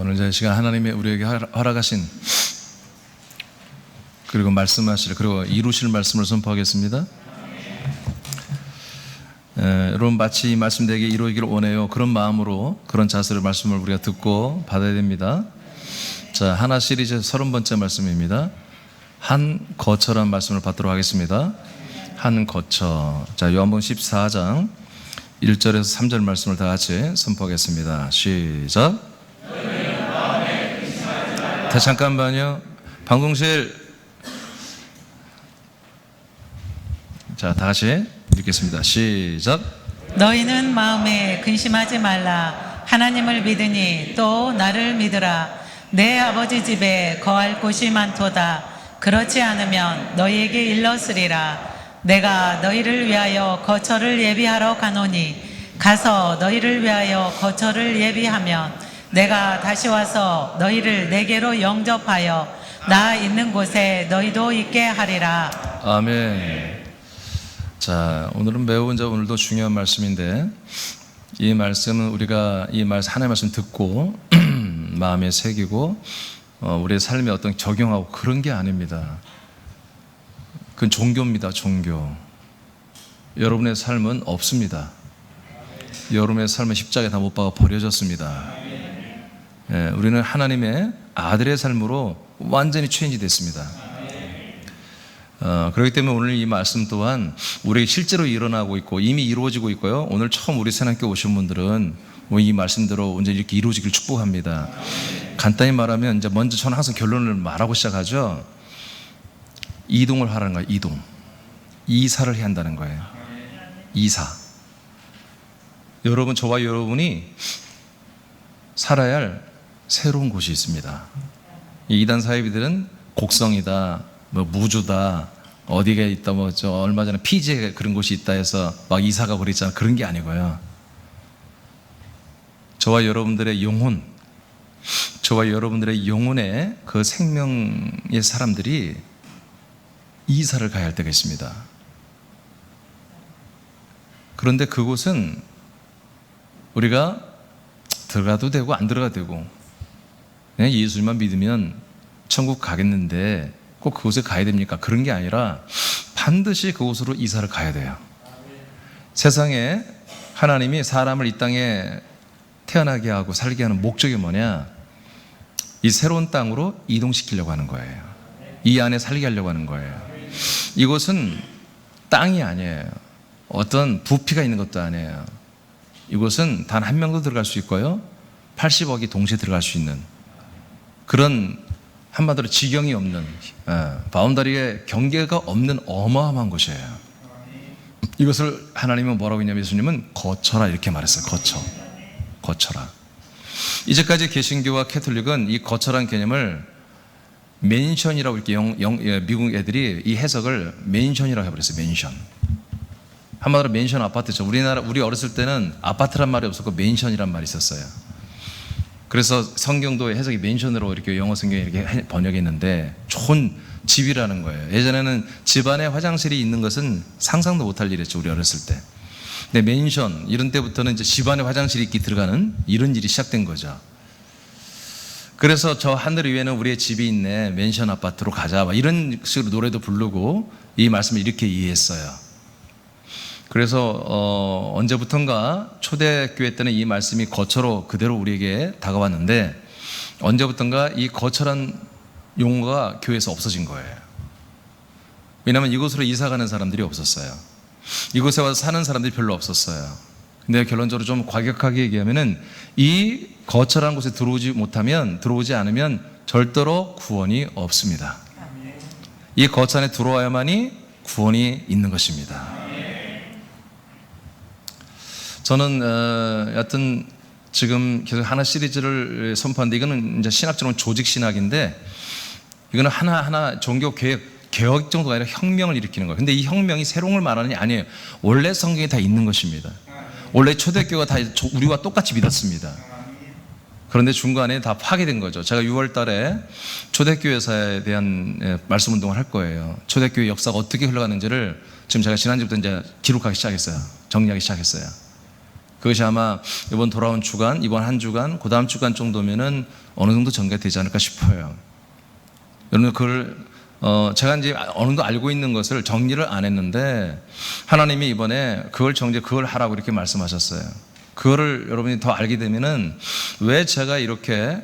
오늘 이 시간 하나님의 우리에게 허락하신 그리고 말씀하실 그리고 이루실 말씀을 선포하겠습니다. 여러분 마치 이 말씀 되게 이루어지기를 원해요. 그런 마음으로 그런 자세로 말씀을 우리가 듣고 받아야 됩니다. 자, 하나 시리즈 30번째 말씀입니다. 한 거처란 말씀을 받도록 하겠습니다. 한 거처. 자, 요한복음 14장 1절에서 3절 말씀을 다 같이 선포하겠습니다. 시작. 다시 잠깐만요. 방송실. 자, 다 같이 읽겠습니다. 시작. 너희는 마음에 근심하지 말라. 하나님을 믿으니 또 나를 믿으라. 내 아버지 집에 거할 곳이 많도다. 그렇지 않으면 너희에게 일렀으리라. 내가 너희를 위하여 거처를 예비하러 가노니 가서 너희를 위하여 거처를 예비하면 내가 다시 와서 너희를 내게로 영접하여 나 있는 곳에 너희도 있게 하리라. 아멘. 자, 오늘은 매우 이제 오늘도 중요한 말씀인데 이 말씀은 우리가 이 말씀 하나의 말씀 듣고 마음에 새기고 우리의 삶에 어떤 적용하고 그런 게 아닙니다. 그건 종교입니다. 종교. 여러분의 삶은 없습니다. 여러분의 삶은 십자가에 다 못 박아 버려졌습니다. 우리는 하나님의 아들의 삶으로 완전히 체인지 됐습니다. 그렇기 때문에 오늘 이 말씀 또한 우리에게 실제로 일어나고 있고 이미 이루어지고 있고요. 오늘 처음 우리 새학교 오신 분들은 이 말씀대로 언제 이렇게 이루어지길 축복합니다. 간단히 말하면 이제 먼저 저는 항상 결론을 말하고 시작하죠. 이동을 하라는 거예요. 이사를 해야 한다는 거예요. 이사. 여러분, 저와 여러분이 살아야 할 새로운 곳이 있습니다. 이 이단 사이비들은 곡성이다, 무주다, 어디가 있다, 얼마 전에 피지에 그런 곳이 있다 해서 막 이사가 그랬잖아. 그런 게 아니고요. 저와 여러분들의 영혼, 저와 여러분들의 영혼의 그 생명의 사람들이 이사를 가야 할 때가 있습니다. 그런데 그곳은 우리가 들어가도 되고 안 들어가도 되고 그냥 예수님만 믿으면 천국 가겠는데 꼭 그곳에 가야 됩니까? 그런 게 아니라 반드시 그곳으로 이사를 가야 돼요. 세상에 하나님이 사람을 이 땅에 태어나게 하고 살게 하는 목적이 뭐냐? 이 새로운 땅으로 이동시키려고 하는 거예요. 이 안에 살게 하려고 하는 거예요. 이곳은 땅이 아니에요. 어떤 부피가 있는 것도 아니에요. 이곳은 단 한 명도 들어갈 수 있고요. 80억이 동시에 들어갈 수 있는 그런 한마디로 지경이 없는 바운더리의 경계가 없는 어마어마한 곳이에요. 이것을 하나님은 뭐라고 했냐면 예수님은 거처라 이렇게 말했어요. 거처라. 이제까지 개신교와 캐톨릭은 이 거처란 개념을 맨션이라고 이렇게 미국 애들이 이 해석을 맨션이라고 해버렸어요. 맨션. 한마디로 맨션 아파트죠. 우리 어렸을 때는 아파트란 말이 없었고 맨션이란 말이 있었어요. 그래서 성경도 해석이 맨션으로 이렇게 영어 성경에 이렇게 번역했는데 좋은 집이라는 거예요. 예전에는 집안에 화장실이 있는 것은 상상도 못할 일이었죠. 우리 어렸을 때. 근데 맨션 이런 때부터는 이제 집안에 화장실이 있게 들어가는 이런 일이 시작된 거죠. 그래서 저 하늘 위에는 우리의 집이 있네. 맨션 아파트로 가자. 이런 식으로 노래도 부르고 이 말씀을 이렇게 이해했어요. 그래서 언제부턴가 초대교회 때는 이 말씀이 거처로 그대로 우리에게 다가왔는데 언제부턴가 이 거처란 용어가 교회에서 없어진 거예요. 왜냐하면 이곳으로 이사가는 사람들이 없었어요. 이곳에 와서 사는 사람들이 별로 없었어요. 근데 결론적으로 좀 과격하게 얘기하면은 이 거처라는 곳에 들어오지 않으면 절대로 구원이 없습니다. 이 거처 안에 들어와야만이 구원이 있는 것입니다. 저는 여하튼 지금 계속 하나 시리즈를 선포하는데 이거는 이제 신학적으로는 조직 신학인데 이거는 하나하나 종교 개혁 정도가 아니라 혁명을 일으키는 거예요. 근데 이 혁명이 새로운 걸 말하는 게 아니에요. 원래 성경에 다 있는 것입니다. 원래 초대교회가 다 우리와 똑같이 믿었습니다. 그런데 중간에 다 파괴된 거죠. 제가 6월 달에 초대교회사에 대한 말씀 운동을 할 거예요. 초대교회 역사가 어떻게 흘러가는지를 지금 제가 지난주부터 이제 기록하기 시작했어요. 정리하기 시작했어요. 그것이 아마 이번 돌아온 주간, 이번 한 주간, 그 다음 주간 정도면은 어느 정도 전개가 되지 않을까 싶어요. 여러분, 그걸 제가 이제 어느 정도 알고 있는 것을 정리를 안 했는데 하나님이 이번에 그걸 하라고 이렇게 말씀하셨어요. 그거를 여러분이 더 알게 되면은 왜 제가 이렇게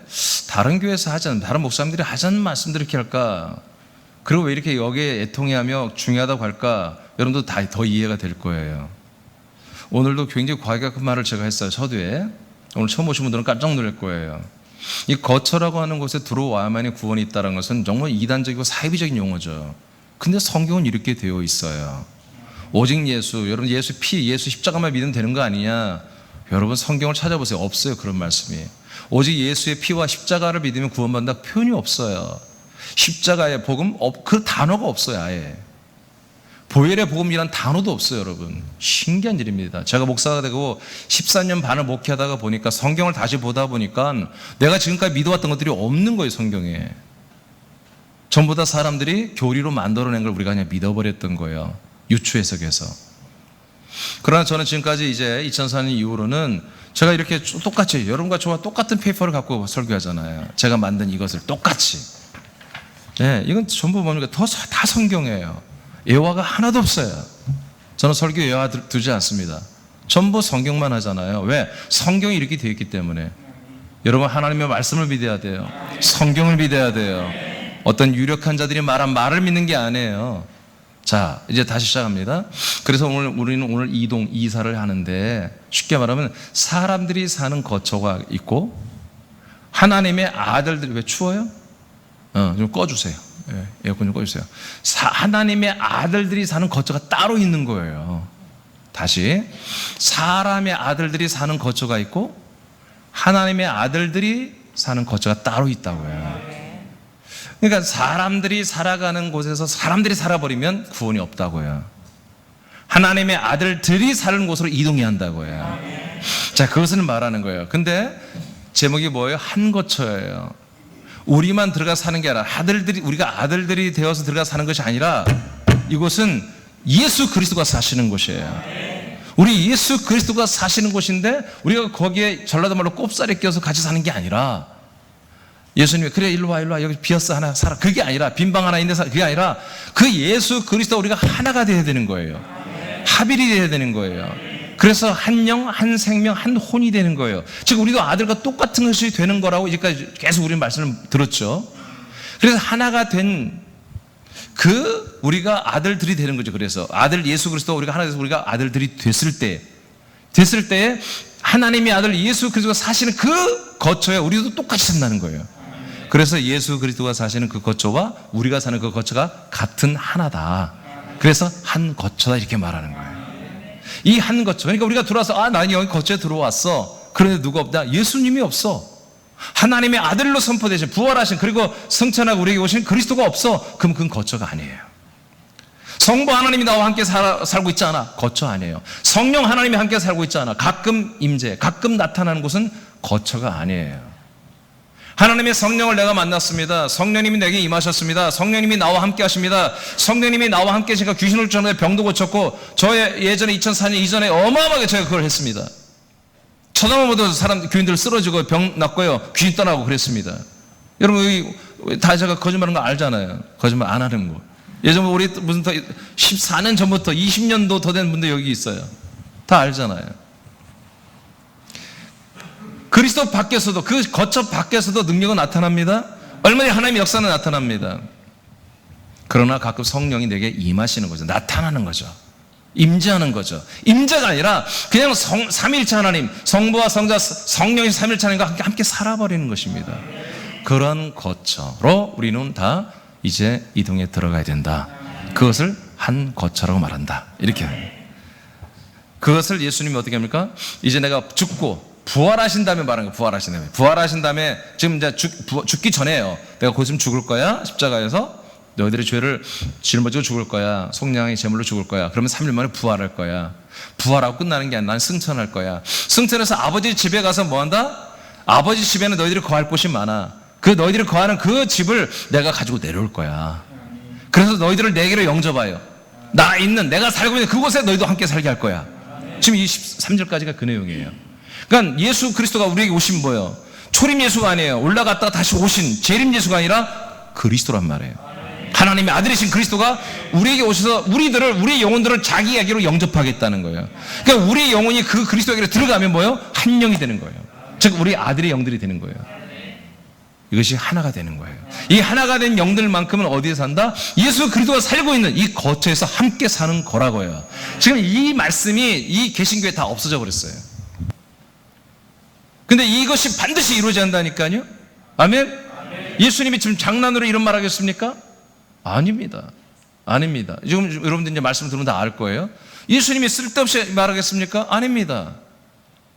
다른 교회에서 하지 않는, 다른 목사님들이 하지 않는 말씀들을 이렇게 할까? 그리고 왜 이렇게 여기에 애통해하며 중요하다고 할까? 여러분도 다 더 이해가 될 거예요. 오늘도 굉장히 과격한 그 말을 제가 했어요. 서두에. 오늘 처음 오신 분들은 깜짝 놀랄 거예요. 이 거처라고 하는 곳에 들어와야만이 구원이 있다는 것은 정말 이단적이고 사이비적인 용어죠. 근데 성경은 이렇게 되어 있어요. 오직 예수, 여러분 예수 피, 예수 십자가만 믿으면 되는 거 아니냐? 여러분 성경을 찾아보세요. 없어요. 그런 말씀이. 오직 예수의 피와 십자가를 믿으면 구원받는다 표현이 없어요. 십자가의 복음, 그 단어가 없어요. 아예. 보혈의 복음이란 단어도 없어요. 여러분 신기한 일입니다. 제가 목사가 되고 14년 반을 목회하다가 보니까 성경을 다시 보다 보니까 내가 지금까지 믿어왔던 것들이 없는 거예요. 성경에 전부 다 사람들이 교리로 만들어낸 걸 우리가 그냥 믿어버렸던 거예요. 유추 해석해서. 그러나 저는 지금까지 이제 2004년 이후로는 제가 이렇게 똑같이 여러분과 저와 똑같은 페이퍼를 갖고 설교하잖아요. 제가 만든 이것을 똑같이. 네, 이건 전부 뭡니까? 다 성경이에요. 예화가 하나도 없어요. 저는 설교 예화 두지 않습니다. 전부 성경만 하잖아요. 왜? 성경이 이렇게 되어 있기 때문에. 여러분 하나님의 말씀을 믿어야 돼요. 성경을 믿어야 돼요. 어떤 유력한 자들이 말한 말을 믿는 게 아니에요. 자, 이제 다시 시작합니다. 그래서 우리는 오늘 이사를 하는데 쉽게 말하면 사람들이 사는 거처가 있고 하나님의 아들들이, 왜 추워요? 좀 꺼주세요. 예, 에어컨 좀 꺼주세요. 하나님의 아들들이 사는 거처가 따로 있는 거예요. 다시, 사람의 아들들이 사는 거처가 있고 하나님의 아들들이 사는 거처가 따로 있다고요. 그러니까 사람들이 살아가는 곳에서 사람들이 살아버리면 구원이 없다고요. 하나님의 아들들이 사는 곳으로 이동해야 한다고요. 자, 그것을 말하는 거예요. 근데 제목이 뭐예요? 한 거처예요. 우리만 들어가 사는 게 아니라 우리가 아들들이 되어서 들어가 사는 것이 아니라 이곳은 예수 그리스도가 사시는 곳이에요. 우리 예수 그리스도가 사시는 곳인데 우리가 거기에 전라도 말로 꼽살에 껴서 같이 사는 게 아니라 예수님이 그래 일로 와 여기 비었어 하나 살아, 그게 아니라 빈방 하나 있는데 그게 아니라 그 예수 그리스도와 우리가 하나가 되어야 되는 거예요. 합일이 되어야 되는 거예요. 그래서 한 영, 한 생명, 한 혼이 되는 거예요. 즉 우리도 아들과 똑같은 것이 되는 거라고 이제까지 계속 우리 말씀을 들었죠. 그래서 하나가 된 우리가 아들들이 되는 거죠. 그래서 아들 예수 그리스도가 우리가 하나 돼서 우리가 아들들이 됐을 때에 하나님의 아들 예수 그리스도가 사시는 그 거처에 우리도 똑같이 산다는 거예요. 그래서 예수 그리스도가 사시는 그 거처와 우리가 사는 그 거처가 같은 하나다. 그래서 한 거처다 이렇게 말하는 거예요. 이 한 거처. 그러니까 우리가 들어와서 나는 여기 거처에 들어왔어. 그런데 누가 없다? 예수님이 없어. 하나님의 아들로 선포되신 부활하신 그리고 성천하고 우리에게 오신 그리스도가 없어. 그럼 그건 거처가 아니에요. 성부 하나님이 나와 함께 살고 있지 않아? 거처 아니에요. 성령 하나님이 함께 살고 있지 않아? 가끔 임재, 가끔 나타나는 곳은 거처가 아니에요. 하나님의 성령을 내가 만났습니다. 성령님이 내게 임하셨습니다. 성령님이 나와 함께 하십니다. 성령님이 나와 함께 제가 귀신을 쫓는 병도 고쳤고 저의 예전에 2004년 이전에 어마어마하게 제가 그걸 했습니다. 쳐다만 봐도 교인들 쓰러지고 병 낫고요. 귀신 떠나고 그랬습니다. 여러분 여기 다 제가 거짓말하는 거 알잖아요. 거짓말 안 하는 거. 예전에 우리 무슨 14년 전부터 20년도 더 된 분들 여기 있어요. 다 알잖아요. 그리스도 밖에서도 그 거처 밖에서도 능력은 나타납니다. 얼마나 하나님의 역사는 나타납니다. 그러나 가끔 성령이 내게 임하시는 거죠. 나타나는 거죠. 임재하는 거죠. 임재가 아니라 그냥 삼위일체 하나님, 성부와 성자, 성령이 삼위일체 하나님과 함께 살아버리는 것입니다. 그런 거처로 우리는 다 이제 이동에 들어가야 된다. 그것을 한 거처라고 말한다. 이렇게. 그것을 예수님이 어떻게 합니까? 이제 내가 죽고 부활하신 다음에 말하는 거예요. 부활하신 다음에 지금 이제 죽기 전에요. 내가 곧 있으면 죽을 거야. 십자가에서 너희들의 죄를 짊어지고 죽을 거야. 속량의 제물로 죽을 거야. 그러면 3일 만에 부활할 거야. 부활하고 끝나는 게 아니라 난 승천할 거야. 승천해서 아버지 집에 가서 뭐 한다? 아버지 집에는 너희들이 거할 곳이 많아. 그 너희들이 거하는 그 집을 내가 가지고 내려올 거야. 그래서 너희들을 내게로 영접하여 내가 살고 있는 그곳에 너희도 함께 살게 할 거야. 지금 23절까지가 그 내용이에요. 그러니까 예수 그리스도가 우리에게 오신 뭐예요? 초림 예수가 아니에요. 올라갔다가 다시 오신 재림 예수가 아니라 그리스도란 말이에요. 하나님의 아들이신 그리스도가 우리에게 오셔서 우리의 영혼들을 자기에게로 영접하겠다는 거예요. 그러니까 우리의 영혼이 그 그리스도에게로 들어가면 뭐예요? 한 영이 되는 거예요. 즉 우리 아들의 영들이 되는 거예요. 이것이 하나가 되는 거예요. 이 하나가 된 영들만큼은 어디에 산다? 예수 그리스도가 살고 있는 이 거처에서 함께 사는 거라고요. 지금 이 말씀이 이 개신교에 다 없어져 버렸어요. 근데 이것이 반드시 이루어져야 한다니까요. 아멘? 예수님이 지금 장난으로 이런 말 하겠습니까? 아닙니다. 아닙니다. 지금 여러분들 이제 말씀 들으면 다 알 거예요. 예수님이 쓸데없이 말하겠습니까? 아닙니다.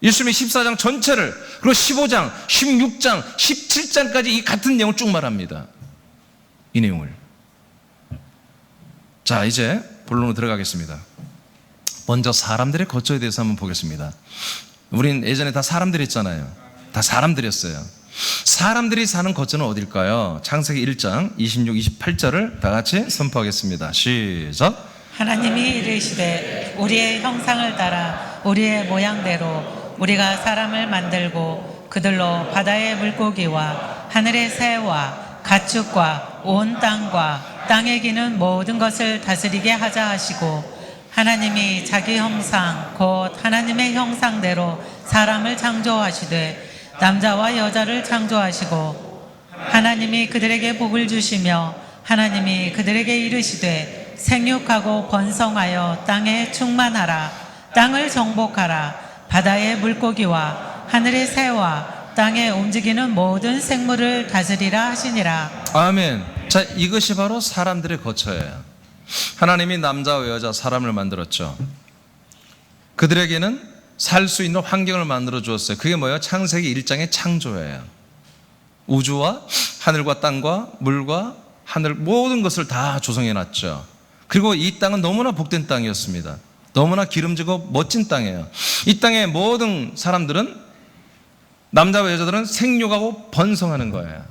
예수님이 14장 전체를, 그리고 15장, 16장, 17장까지 이 같은 내용을 쭉 말합니다. 이 내용을. 자, 이제 본론으로 들어가겠습니다. 먼저 사람들의 거처에 대해서 한번 보겠습니다. 우린 예전에 다 사람들이었잖아요. 다 사람들이었어요. 사람들이 사는 거처는 어딜까요? 창세기 1장 26, 28절을 다 같이 선포하겠습니다. 시작. 하나님이 이르시되 우리의 형상을 따라 우리의 모양대로 우리가 사람을 만들고 그들로 바다의 물고기와 하늘의 새와 가축과 온 땅과 땅에 기는 모든 것을 다스리게 하자 하시고, 하나님이 자기 형상 곧 하나님의 형상대로 사람을 창조하시되 남자와 여자를 창조하시고, 하나님이 그들에게 복을 주시며 하나님이 그들에게 이르시되 생육하고 번성하여 땅에 충만하라. 땅을 정복하라. 바다의 물고기와 하늘의 새와 땅에 움직이는 모든 생물을 다스리라 하시니라. 아멘. 자, 이것이 바로 사람들의 거처예요. 하나님이 남자와 여자 사람을 만들었죠. 그들에게는 살 수 있는 환경을 만들어 주었어요. 그게 뭐예요? 창세기 1장의 창조예요. 우주와 하늘과 땅과 물과 하늘 모든 것을 다 조성해 놨죠. 그리고 이 땅은 너무나 복된 땅이었습니다. 너무나 기름지고 멋진 땅이에요. 이 땅의 모든 사람들은, 남자와 여자들은 생육하고 번성하는 거예요.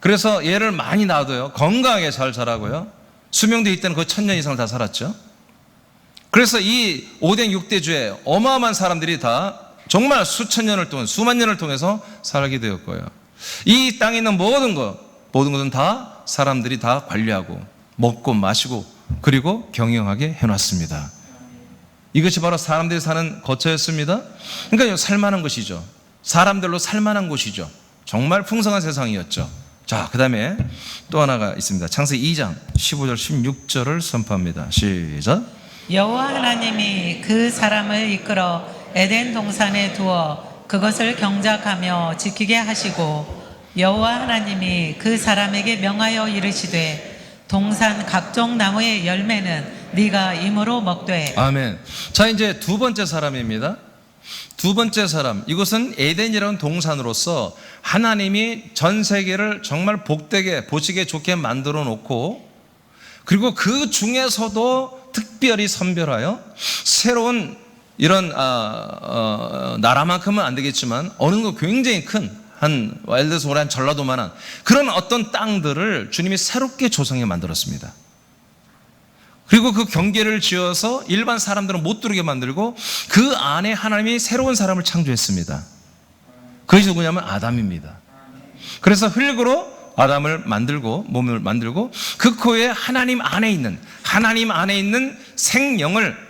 그래서 얘를 많이 낳아도요, 건강하게 잘 자라고요, 수명도 이때는 거의 1000년 이상을 다 살았죠. 그래서 이 5대 6대주에 어마어마한 사람들이 다 정말 수천 년을 통해, 수만 년을 통해서 살게 되었고요. 이 땅에 있는 모든 것은 다 사람들이 다 관리하고 먹고 마시고 그리고 경영하게 해놨습니다. 이것이 바로 사람들이 사는 거처였습니다. 그러니까 살만한 것이죠. 사람들로 살만한 곳이죠. 정말 풍성한 세상이었죠. 자, 그 다음에 또 하나가 있습니다. 창세기 2장 15절 16절을 선포합니다. 시작. 여호와 하나님이 그 사람을 이끌어 에덴 동산에 두어 그것을 경작하며 지키게 하시고, 여호와 하나님이 그 사람에게 명하여 이르시되 동산 각종 나무의 열매는 네가 임으로 먹되. 아멘. 자, 이제 두 번째 사람입니다. 두 번째 사람, 이것은 에덴이라는 동산으로서 하나님이 전 세계를 정말 복되게 보시기에 좋게 만들어 놓고, 그리고 그 중에서도 특별히 선별하여 새로운 이런 나라만큼은 안 되겠지만 어느 정도 굉장히 큰, 한 예를 들어서 한 전라도만한 그런 어떤 땅들을 주님이 새롭게 조성해 만들었습니다. 그리고 그 경계를 지어서 일반 사람들은 못 들어오게 만들고 그 안에 하나님이 새로운 사람을 창조했습니다. 그것이 누구냐면 아담입니다. 그래서 흙으로 아담을 만들고 몸을 만들고 그 코에 하나님 안에 있는 생명을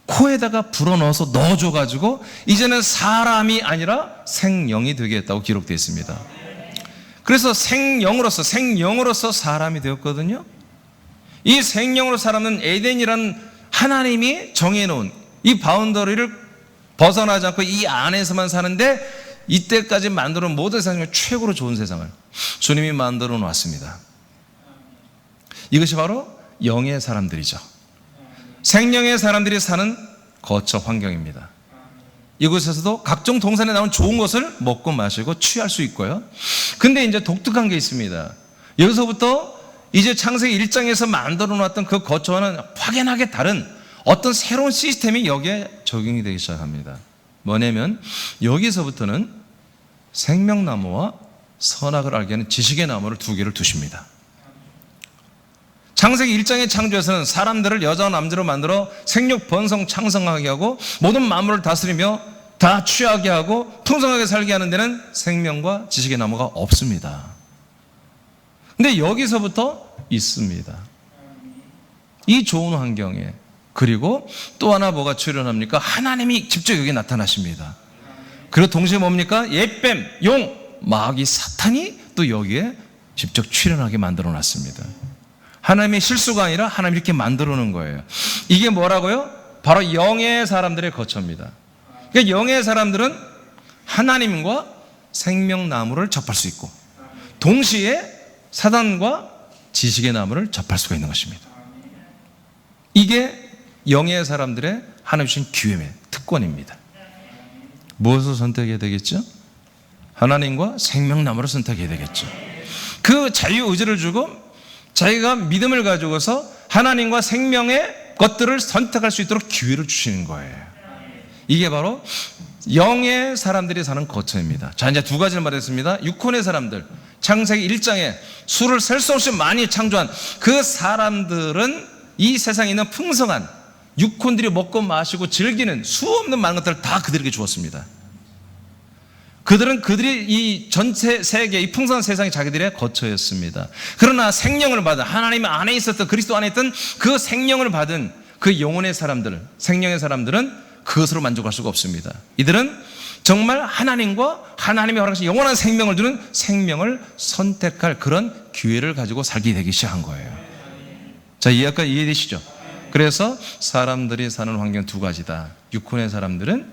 코에다가 불어넣어서 넣어줘가지고 이제는 사람이 아니라 생명이 되게 했다고 기록되어 있습니다. 그래서 생명으로서 사람이 되었거든요. 이 생명으로 살아는 에덴이라는 하나님이 정해놓은 이 바운더리를 벗어나지 않고 이 안에서만 사는데, 이때까지 만들어 놓은 모든 세상을 최고로 좋은 세상을 주님이 만들어 놨습니다. 이것이 바로 영의 사람들이죠. 생명의 사람들이 사는 거처 환경입니다. 이곳에서도 각종 동산에 나온 좋은 것을 먹고 마시고 취할 수 있고요. 근데 이제 독특한 게 있습니다. 여기서부터 이제 창세기 1장에서 만들어 놨던 그 거처와는 확연하게 다른 어떤 새로운 시스템이 여기에 적용이 되기 시작합니다. 뭐냐면 여기서부터는 생명나무와 선악을 알게 하는 지식의 나무를 두 개를 두십니다. 창세기 1장의 창조에서는 사람들을 여자와 남자로 만들어 생육 번성 창성하게 하고 모든 만물을 다스리며 다 취하게 하고 풍성하게 살게 하는 데는 생명과 지식의 나무가 없습니다. 근데 여기서부터 있습니다. 이 좋은 환경에. 그리고 또 하나 뭐가 출현합니까? 하나님이 직접 여기 나타나십니다. 그리고 동시에 뭡니까? 옛뱀, 용, 마귀, 사탄이 또 여기에 직접 출현하게 만들어 놨습니다. 하나님의 실수가 아니라 하나님이 이렇게 만들어 놓은 거예요. 이게 뭐라고요? 바로 영의 사람들의 거처입니다. 그러니까 영의 사람들은 하나님과 생명나무를 접할 수 있고 동시에 사단과 지식의 나무를 접할 수가 있는 것입니다. 이게 영의 사람들의 하나님 주신 기회의 특권입니다. 무엇을 선택해야 되겠죠? 하나님과 생명나무를 선택해야 되겠죠. 그 자유의지를 주고 자기가 믿음을 가지고서 하나님과 생명의 것들을 선택할 수 있도록 기회를 주시는 거예요. 이게 바로 영의 사람들이 사는 거처입니다. 자, 이제 두 가지를 말했습니다. 육혼의 사람들, 창세기 1장에 수를 셀 수 없이 많이 창조한 그 사람들은 이 세상에 있는 풍성한 육혼들이 먹고 마시고 즐기는 수없는 많은 것들을 다 그들에게 주었습니다. 그들이 이 전체 세계, 이 풍성한 세상이 자기들의 거처였습니다. 그러나 생명을 받은, 하나님 안에 있었던, 그리스도 안에 있던 그 생명을 받은 그 영혼의 사람들, 생명의 사람들은 그것으로 만족할 수가 없습니다. 이들은 정말 하나님과 하나님이 허락하신 영원한 생명을 주는 생명을 선택할 그런 기회를 가지고 살게 되기 시작한 거예요. 자, 이해가 이해되시죠? 그래서 사람들이 사는 환경 두 가지다. 육혼의 사람들은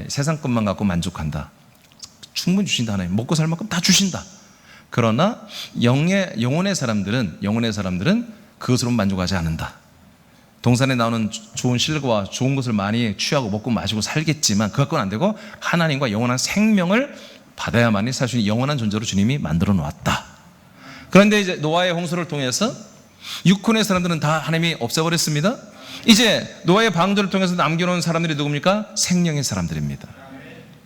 세상 것만 갖고 만족한다. 충분히 주신다. 하나님 먹고 살 만큼 다 주신다. 그러나 영혼의 사람들은 그것으로 만족하지 않는다. 동산에 나오는 좋은 실과 좋은 것을 많이 취하고 먹고 마시고 살겠지만 그것은 안 되고 하나님과 영원한 생명을 받아야만이 살 수 있는 영원한 존재로 주님이 만들어 놓았다. 그런데 이제 노아의 홍수를 통해서 육혼의 사람들은 다 하나님이 없애버렸습니다. 이제 노아의 방주를 통해서 남겨놓은 사람들이 누굽니까? 생명의 사람들입니다.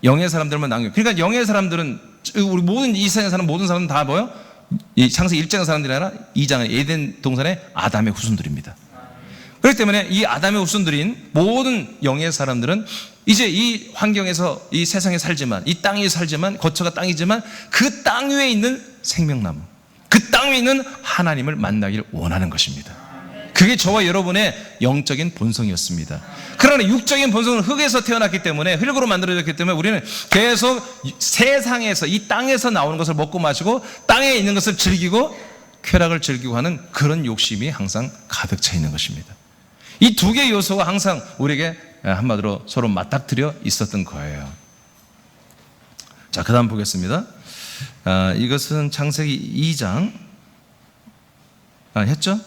영의 사람들만 남겨. 그러니까 영의 사람들은 우리 모든 이 세상에 사는 모든 사람들은 다 뭐요? 이 창세기 1장의 사람들이 아니라 2장의 에덴 동산의 아담의 후손들입니다. 그렇기 때문에 이 아담의 후손들인 모든 영의 사람들은 이제 이 환경에서 이 세상에 살지만 이 땅에 살지만 거처가 땅이지만 그 땅 위에 있는 생명나무, 그 땅 위에 있는 하나님을 만나기를 원하는 것입니다. 그게 저와 여러분의 영적인 본성이었습니다. 그러나 육적인 본성은 흙에서 태어났기 때문에 흙으로 만들어졌기 때문에 우리는 계속 세상에서 이 땅에서 나오는 것을 먹고 마시고 땅에 있는 것을 즐기고 쾌락을 즐기고 하는 그런 욕심이 항상 가득 차 있는 것입니다. 이 두 개의 요소가 항상 우리에게 한마디로 서로 맞닥뜨려 있었던 거예요. 자, 그 다음 보겠습니다. 이것은 창세기 2장 했죠?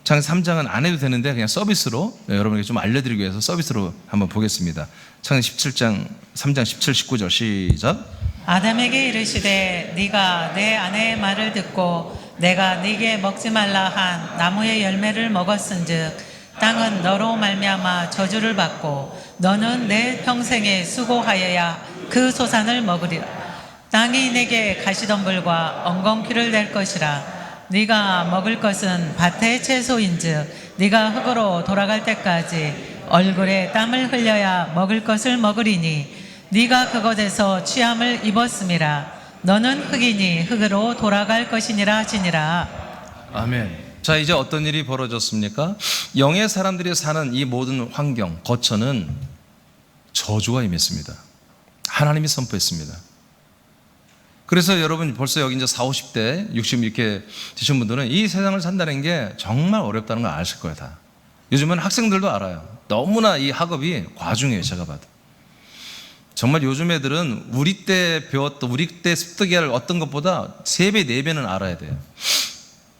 창세기 3장은 안 해도 되는데 그냥 서비스로 여러분에게 좀 알려드리기 위해서 서비스로 한번 보겠습니다. 창세기 17장 3장 17, 19절 시작. 아담에게 이르시되 네가 내 아내의 말을 듣고 내가 네게 먹지 말라 한 나무의 열매를 먹었은즉 땅은 너로 말미암아 저주를 받고 너는 내 평생에 수고하여야 그 소산을 먹으리라. 땅이 내게 가시덤불과 엉겅퀴를 될 것이라. 네가 먹을 것은 밭의 채소인즉 네가 흙으로 돌아갈 때까지 얼굴에 땀을 흘려야 먹을 것을 먹으리니 네가 그곳에서 취함을 입었음이라. 너는 흙이니 흙으로 돌아갈 것이니라 하시니라. 아멘. 자, 이제 어떤 일이 벌어졌습니까? 영의 사람들이 사는 이 모든 환경, 거처는 저주가 임했습니다. 하나님이 선포했습니다. 그래서 여러분 벌써 여기 이제 40, 50대, 60 이렇게 되신 분들은 이 세상을 산다는 게 정말 어렵다는 걸 아실 거예요, 다. 요즘은 학생들도 알아요. 너무나 이 학업이 과중해요, 제가 봐도. 정말 요즘 애들은 우리 때 배웠던, 우리 때 습득해야 할 어떤 것보다 3배, 4배는 알아야 돼요.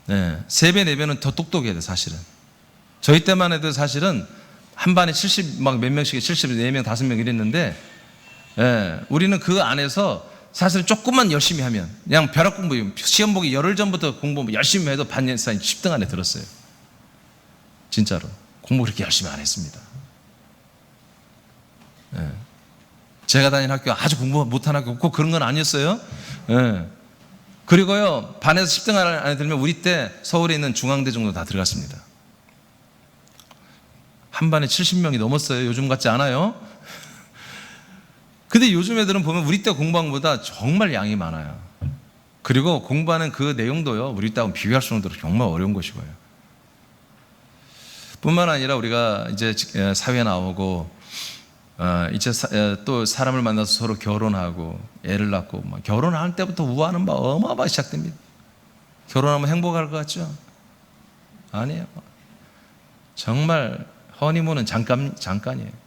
네, 3배, 4배는 더 똑똑해야 돼, 사실은. 저희 때만 해도 사실은 한 반에 70, 막 몇 명씩, 74명, 5명 이랬는데, 예, 우리는 그 안에서 사실 조금만 열심히 하면, 그냥 벼락 공부, 시험 보기 열흘 전부터 공부 열심히 해도 반 이상 10등 안에 들었어요. 진짜로. 공부 그렇게 열심히 안 했습니다. 예. 제가 다니는 학교 아주 공부 못한 학교 꼭 그런 건 아니었어요. 예. 그리고요, 반에서 10등 안에 들면 우리 때 서울에 있는 중앙대 정도 다 들어갔습니다. 한 반에 70명이 넘었어요. 요즘 같지 않아요? 근데 요즘 애들은 보면 우리 때 공부한 것보다 정말 양이 많아요. 그리고 공부하는 그 내용도요, 우리 때하고 비교할 수 없는 정말 어려운 것이고요. 뿐만 아니라 우리가 이제 사회에 나오고 이제 또 사람을 만나서 서로 결혼하고 애를 낳고 결혼할 때부터 우아는 어마어마하게 시작됩니다. 결혼하면 행복할 것 같죠? 아니에요. 정말 허니문은 잠깐이에요.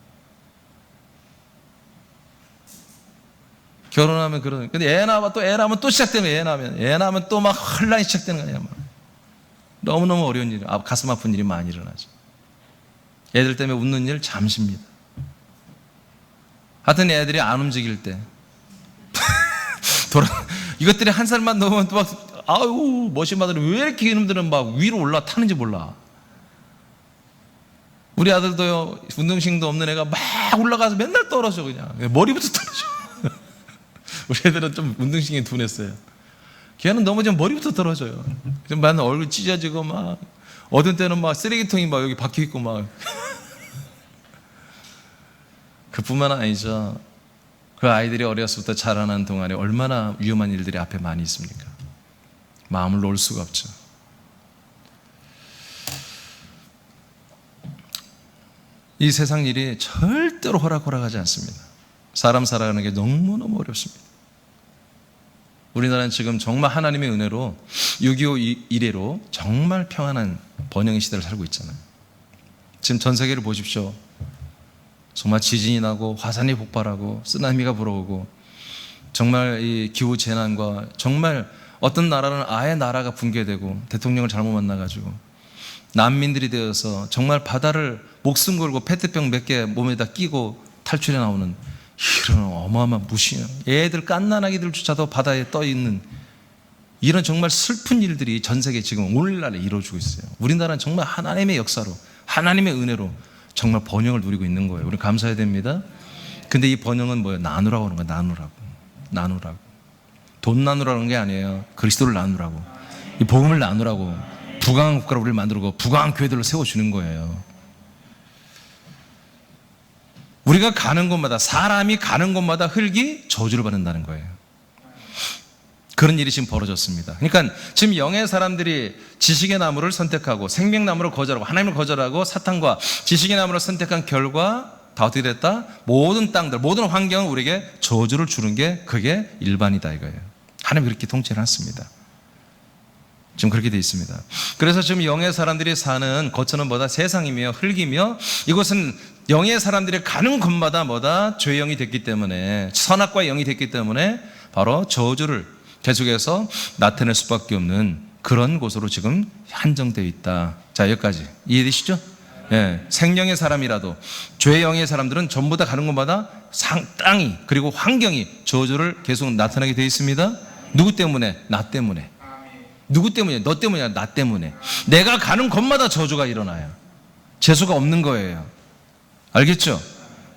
결혼하면 그러는. 근데 애 낳으면 또 시작되면 애 낳으면 또 막 혼란이 시작되는 거예요. 너무너무 어려운 일, 가슴 아픈 일이 많이 일어나죠. 애들 때문에 웃는 일 잠시입니다. 하여튼 애들이 안 움직일 때 이것들이 한 살만 넘으면 또 막 아유 머신마들이 왜 이렇게 이놈들은 막 위로 올라타는지 몰라. 우리 아들도요, 운동신경도 없는 애가 막 올라가서 맨날 떨어져. 그냥 머리부터 떨어져. 우리 애들은 좀 운동신경이 둔했어요. 걔는 넘어지면 머리부터 떨어져요. 맨날 얼굴 찢어지고 막 어떤 때는 막 쓰레기통이 막 여기 박혀 있고 막. 그뿐만 아니죠. 그 아이들이 어렸을 때 자라나는 동안에 얼마나 위험한 일들이 앞에 많이 있습니까? 마음을 놓을 수가 없죠. 이 세상 일이 절대로 호락호락하지 않습니다. 사람 살아가는 게 너무너무 어렵습니다. 우리나라는 지금 정말 하나님의 은혜로 6.25 이래로 정말 평안한 번영의 시대를 살고 있잖아요. 지금 전 세계를 보십시오. 정말 지진이 나고 화산이 폭발하고 쓰나미가 불어오고 정말 이 기후재난과 정말 어떤 나라는 아예 나라가 붕괴되고 대통령을 잘못 만나가지고 난민들이 되어서 정말 바다를 목숨 걸고 페트병 몇 개 몸에다 끼고 탈출해 나오는 이런 어마어마한 무시한 애들 갓난아기들조차도 바다에 떠 있는 이런 정말 슬픈 일들이 전 세계 지금 오늘날에 이루어지고 있어요. 우리나라는 정말 하나님의 역사로 하나님의 은혜로 정말 번영을 누리고 있는 거예요. 우리 감사해야 됩니다. 근데 이 번영은 뭐예요? 나누라고 하는 거예요. 나누라고. 돈 나누라는 게 아니에요. 그리스도를 나누라고. 이 복음을 나누라고. 부강한 국가로 우리를 만들고 부강한 교회들을 세워주는 거예요. 우리가 가는 곳마다, 사람이 가는 곳마다 흙이 저주를 받는다는 거예요. 그런 일이 지금 벌어졌습니다. 그러니까 지금 영의 사람들이 지식의 나무를 선택하고 생명나무를 거절하고 하나님을 거절하고 사탄과 지식의 나무를 선택한 결과 다 어떻게 됐다? 모든 땅들, 모든 환경은 우리에게 저주를 주는 게 그게 일반이다 이거예요. 하나님이 그렇게 통치를 했습니다. 지금 그렇게 되어 있습니다. 그래서 지금 영의 사람들이 사는 거처는 뭐다? 세상이며 흙이며 이곳은 영의 사람들이 가는 곳마다 뭐다? 죄의 영이 됐기 때문에 선악과의 영이 됐기 때문에 바로 저주를 계속해서 나타낼 수밖에 없는 그런 곳으로 지금 한정되어 있다. 자, 여기까지 이해되시죠? 예, 생명의 사람이라도 죄의 영의 사람들은 전부 다 가는 곳마다 땅이 그리고 환경이 저주를 계속 나타나게 되어 있습니다. 누구 때문에? 나 때문에. 누구 때문이야? 너 때문이야? 나 때문에. 내가 가는 곳마다 저주가 일어나요. 재수가 없는 거예요. 알겠죠?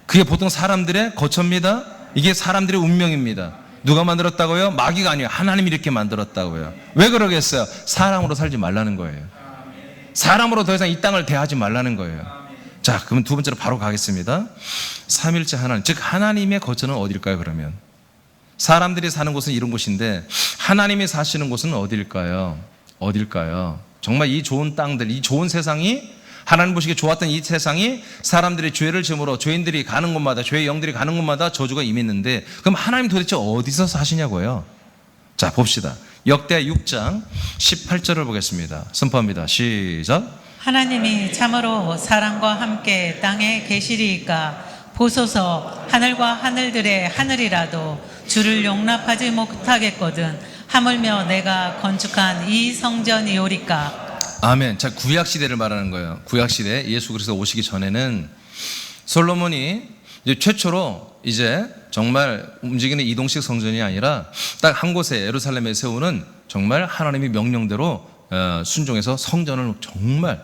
그게 보통 사람들의 거처입니다. 이게 사람들의 운명입니다. 누가 만들었다고요? 마귀가 아니에요. 하나님이 이렇게 만들었다고요. 왜 그러겠어요? 사람으로 살지 말라는 거예요. 사람으로 더 이상 이 땅을 대하지 말라는 거예요. 자, 그러면 두 번째로 바로 가겠습니다. 삼일째 하나님, 즉 하나님의 거처는 어딜까요? 그러면 사람들이 사는 곳은 이런 곳인데 하나님이 사시는 곳은 어딜까요? 정말 이 좋은 땅들, 이 좋은 세상이 하나님 보시기에 좋았던 이 세상이 사람들이 죄를 지음으로 죄인들이 가는 곳마다 죄의 영들이 가는 곳마다 저주가 임했는데 그럼 하나님 도대체 어디서 사시냐고요? 자, 봅시다. 역대 6장 18절을 보겠습니다. 선포합니다. 시작. 하나님이 참으로 사람과 함께 땅에 계시리이까 보소서 하늘과 하늘들의 하늘이라도 주를 용납하지 못하겠거든 하물며 내가 건축한 이 성전이오리까. 아멘. 자, 구약 시대를 말하는 거예요. 구약 시대 예수 그리스도 오시기 전에는 솔로몬이 이제 최초로 이제 정말 움직이는 이동식 성전이 아니라 딱 한 곳에 예루살렘에 세우는 정말 하나님의 명령대로 순종해서 성전을 정말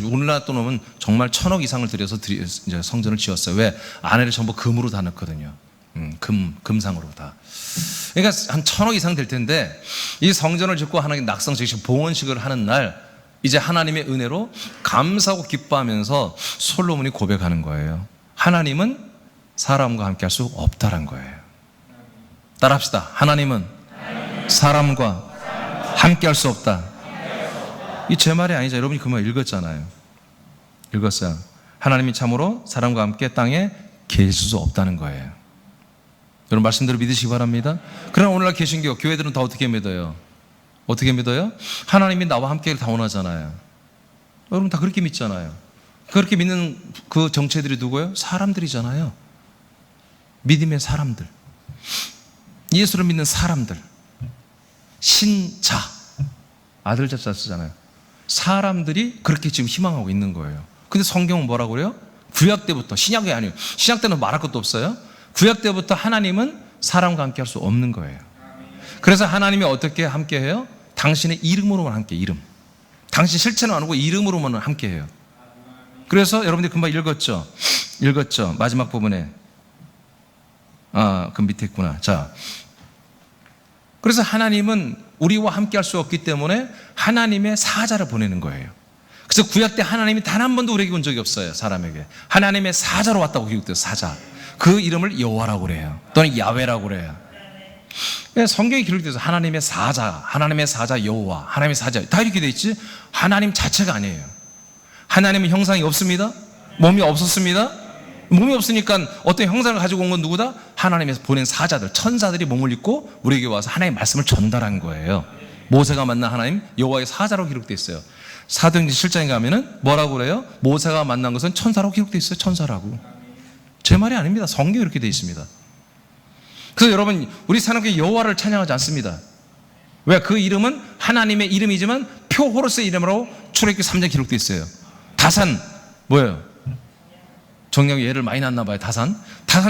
오늘날 돈 오면 정말 1,000억 이상을 들여서 이제 성전을 지었어요. 왜? 안에를 전부 금으로 다 넣거든요. 금상으로 다. 그러니까 한 1,000억 이상 될 텐데 이 성전을 짓고 하나님 낙성식 봉헌식을 하는 날 이제 하나님의 은혜로 감사하고 기뻐하면서 솔로몬이 고백하는 거예요. 하나님은 사람과 함께 할 수 없다란 거예요. 따라합시다. 하나님은 사람과 함께 할 수 없다. 이 제 말이 아니죠. 여러분이 그 말 읽었잖아요. 읽었어요. 하나님이 참으로 사람과 함께 땅에 계실 수 없다는 거예요. 여러분 말씀대로 믿으시기 바랍니다. 그러나 오늘날 개신교 교회들은 다 어떻게 믿어요? 어떻게 믿어요? 하나님이 나와 함께 다 원하잖아요. 여러분 다 그렇게 믿잖아요. 그렇게 믿는 그 정체들이 누구예요? 사람들이잖아요. 믿음의 사람들, 예수를 믿는 사람들, 신자, 아들 자자 쓰잖아요. 사람들이 그렇게 지금 희망하고 있는 거예요. 근데 성경은 뭐라고 그래요? 구약 때부터, 신약이 아니에요. 신약 때는 말할 것도 없어요. 구약 때부터 하나님은 사람과 함께 할 수 없는 거예요. 그래서 하나님이 어떻게 함께 해요? 당신의 이름으로만 함께, 이름. 당신 실체는 안 하고 이름으로만 함께 해요. 그래서 여러분들이 금방 읽었죠? 마지막 부분에. 그 밑에 있구나. 자. 그래서 하나님은 우리와 함께 할 수 없기 때문에 하나님의 사자를 보내는 거예요. 그래서 구약 때 하나님이 단 한 번도 우리에게 온 적이 없어요. 사람에게. 하나님의 사자로 왔다고 기록돼요. 사자. 그 이름을 여호와라고 그래요. 또는 야훼라고 그래요. 성경에 기록돼서 하나님의 사자, 하나님의 사자 여호와, 하나님의 사자 다 이렇게 돼 있지. 하나님 자체가 아니에요. 하나님은 형상이 없습니다. 몸이 없었습니다. 몸이 없으니까 어떤 형상을 가지고 온 건 누구다? 하나님에서 보낸 사자들, 천사들이 몸을 입고 우리에게 와서 하나님의 말씀을 전달한 거예요. 모세가 만난 하나님 여호와의 사자로 기록돼 있어요. 사도행전 7장에 가면은 뭐라고 그래요? 모세가 만난 것은 천사라고 기록돼 있어요. 천사라고. 제 말이 아닙니다. 성경에 이렇게 돼 있습니다. 그래서 여러분 우리 산업교회 여호와를 찬양하지 않습니다. 왜? 그 이름은 하나님의 이름이지만 표호로스의 이름으로 출애굽기 3장 기록돼 있어요. 다산 뭐예요? 정약용 얘를 많이 낳나 봐요. 다산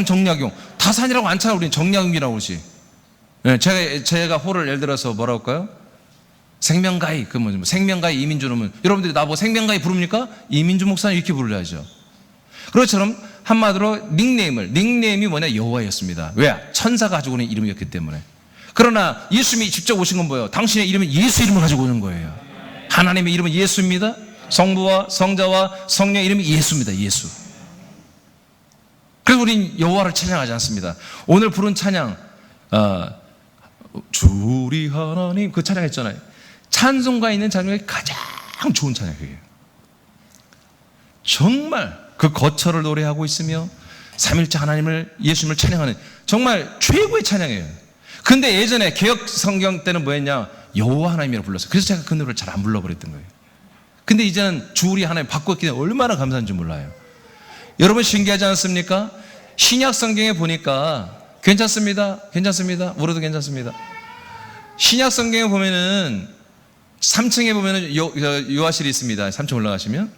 정약용. 다산이라고 안 차요. 우리는 정약용이라고 그러지. 제가 호를 예를 들어서 뭐라고 할까요? 생명가이, 생명가이 이민주 놈은 여러분들이 나보고 생명가이 부릅니까? 이민주 목사님 이렇게 부르려야죠. 그것처럼 한마디로 닉네임이 뭐냐? 여호와였습니다. 왜? 천사가 가지고 오는 이름이었기 때문에. 그러나 예수님이 직접 오신 건 뭐예요? 당신의 이름은 예수 이름을 가지고 오는 거예요. 하나님의 이름은 예수입니다. 성부와 성자와 성령의 이름이 예수입니다. 예수. 그래서 우리는 여호와를 찬양하지 않습니다. 오늘 부른 찬양 주리 하나님 그 찬양했잖아요. 찬송가에 있는 찬양이 가장 좋은 찬양이에요. 정말 그 거처를 노래하고 있으며 삼일째 하나님을 예수님을 찬양하는 정말 최고의 찬양이에요. 근데 예전에 개역 성경 때는 뭐였냐? 여호와 하나님이라고 불렀어요. 그래서 제가 그 노래를 잘 안 불러버렸던 거예요. 근데 이제는 주리 하나님 바꿨기 때문에 얼마나 감사한지 몰라요. 여러분 신기하지 않습니까? 신약 성경에 보니까 괜찮습니다. 울어도 괜찮습니다. 신약 성경에 보면은 3층에 보면은 요하실이 있습니다. 3층 올라가시면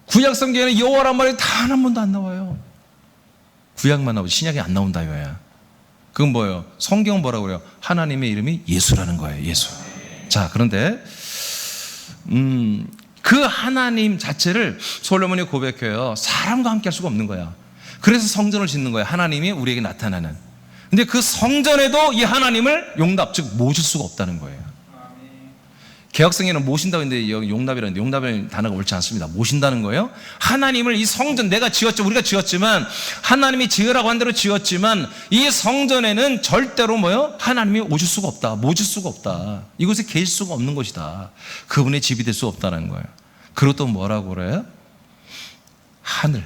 구약 성경에는 여호와란 말이 단 한 번도 안 나와요. 구약만 나오지 신약이 안 나온다 이거야. 그건 뭐예요? 성경은 뭐라고 그래요? 하나님의 이름이 예수라는 거예요. 예수. 자, 그런데 그 하나님 자체를 솔로몬이 고백해요. 사람과 함께 할 수가 없는 거야. 그래서 성전을 짓는 거야. 하나님이 우리에게 나타나는. 근데 그 성전에도 이 하나님을 용납, 즉 모실 수가 없다는 거예요. 개혁성에는 모신다고 했는데 용납이라는데 용납이라는 단어가 옳지 않습니다. 모신다는 거예요. 하나님을 이 성전 내가 지었죠. 우리가 지었지만 하나님이 지으라고 한 대로 지었지만 이 성전에는 절대로 뭐요? 하나님이 오실 수가 없다. 모실 수가 없다. 이곳에 계실 수가 없는 것이다. 그분의 집이 될 수 없다는 거예요. 그리고 또 뭐라고 그래요? 하늘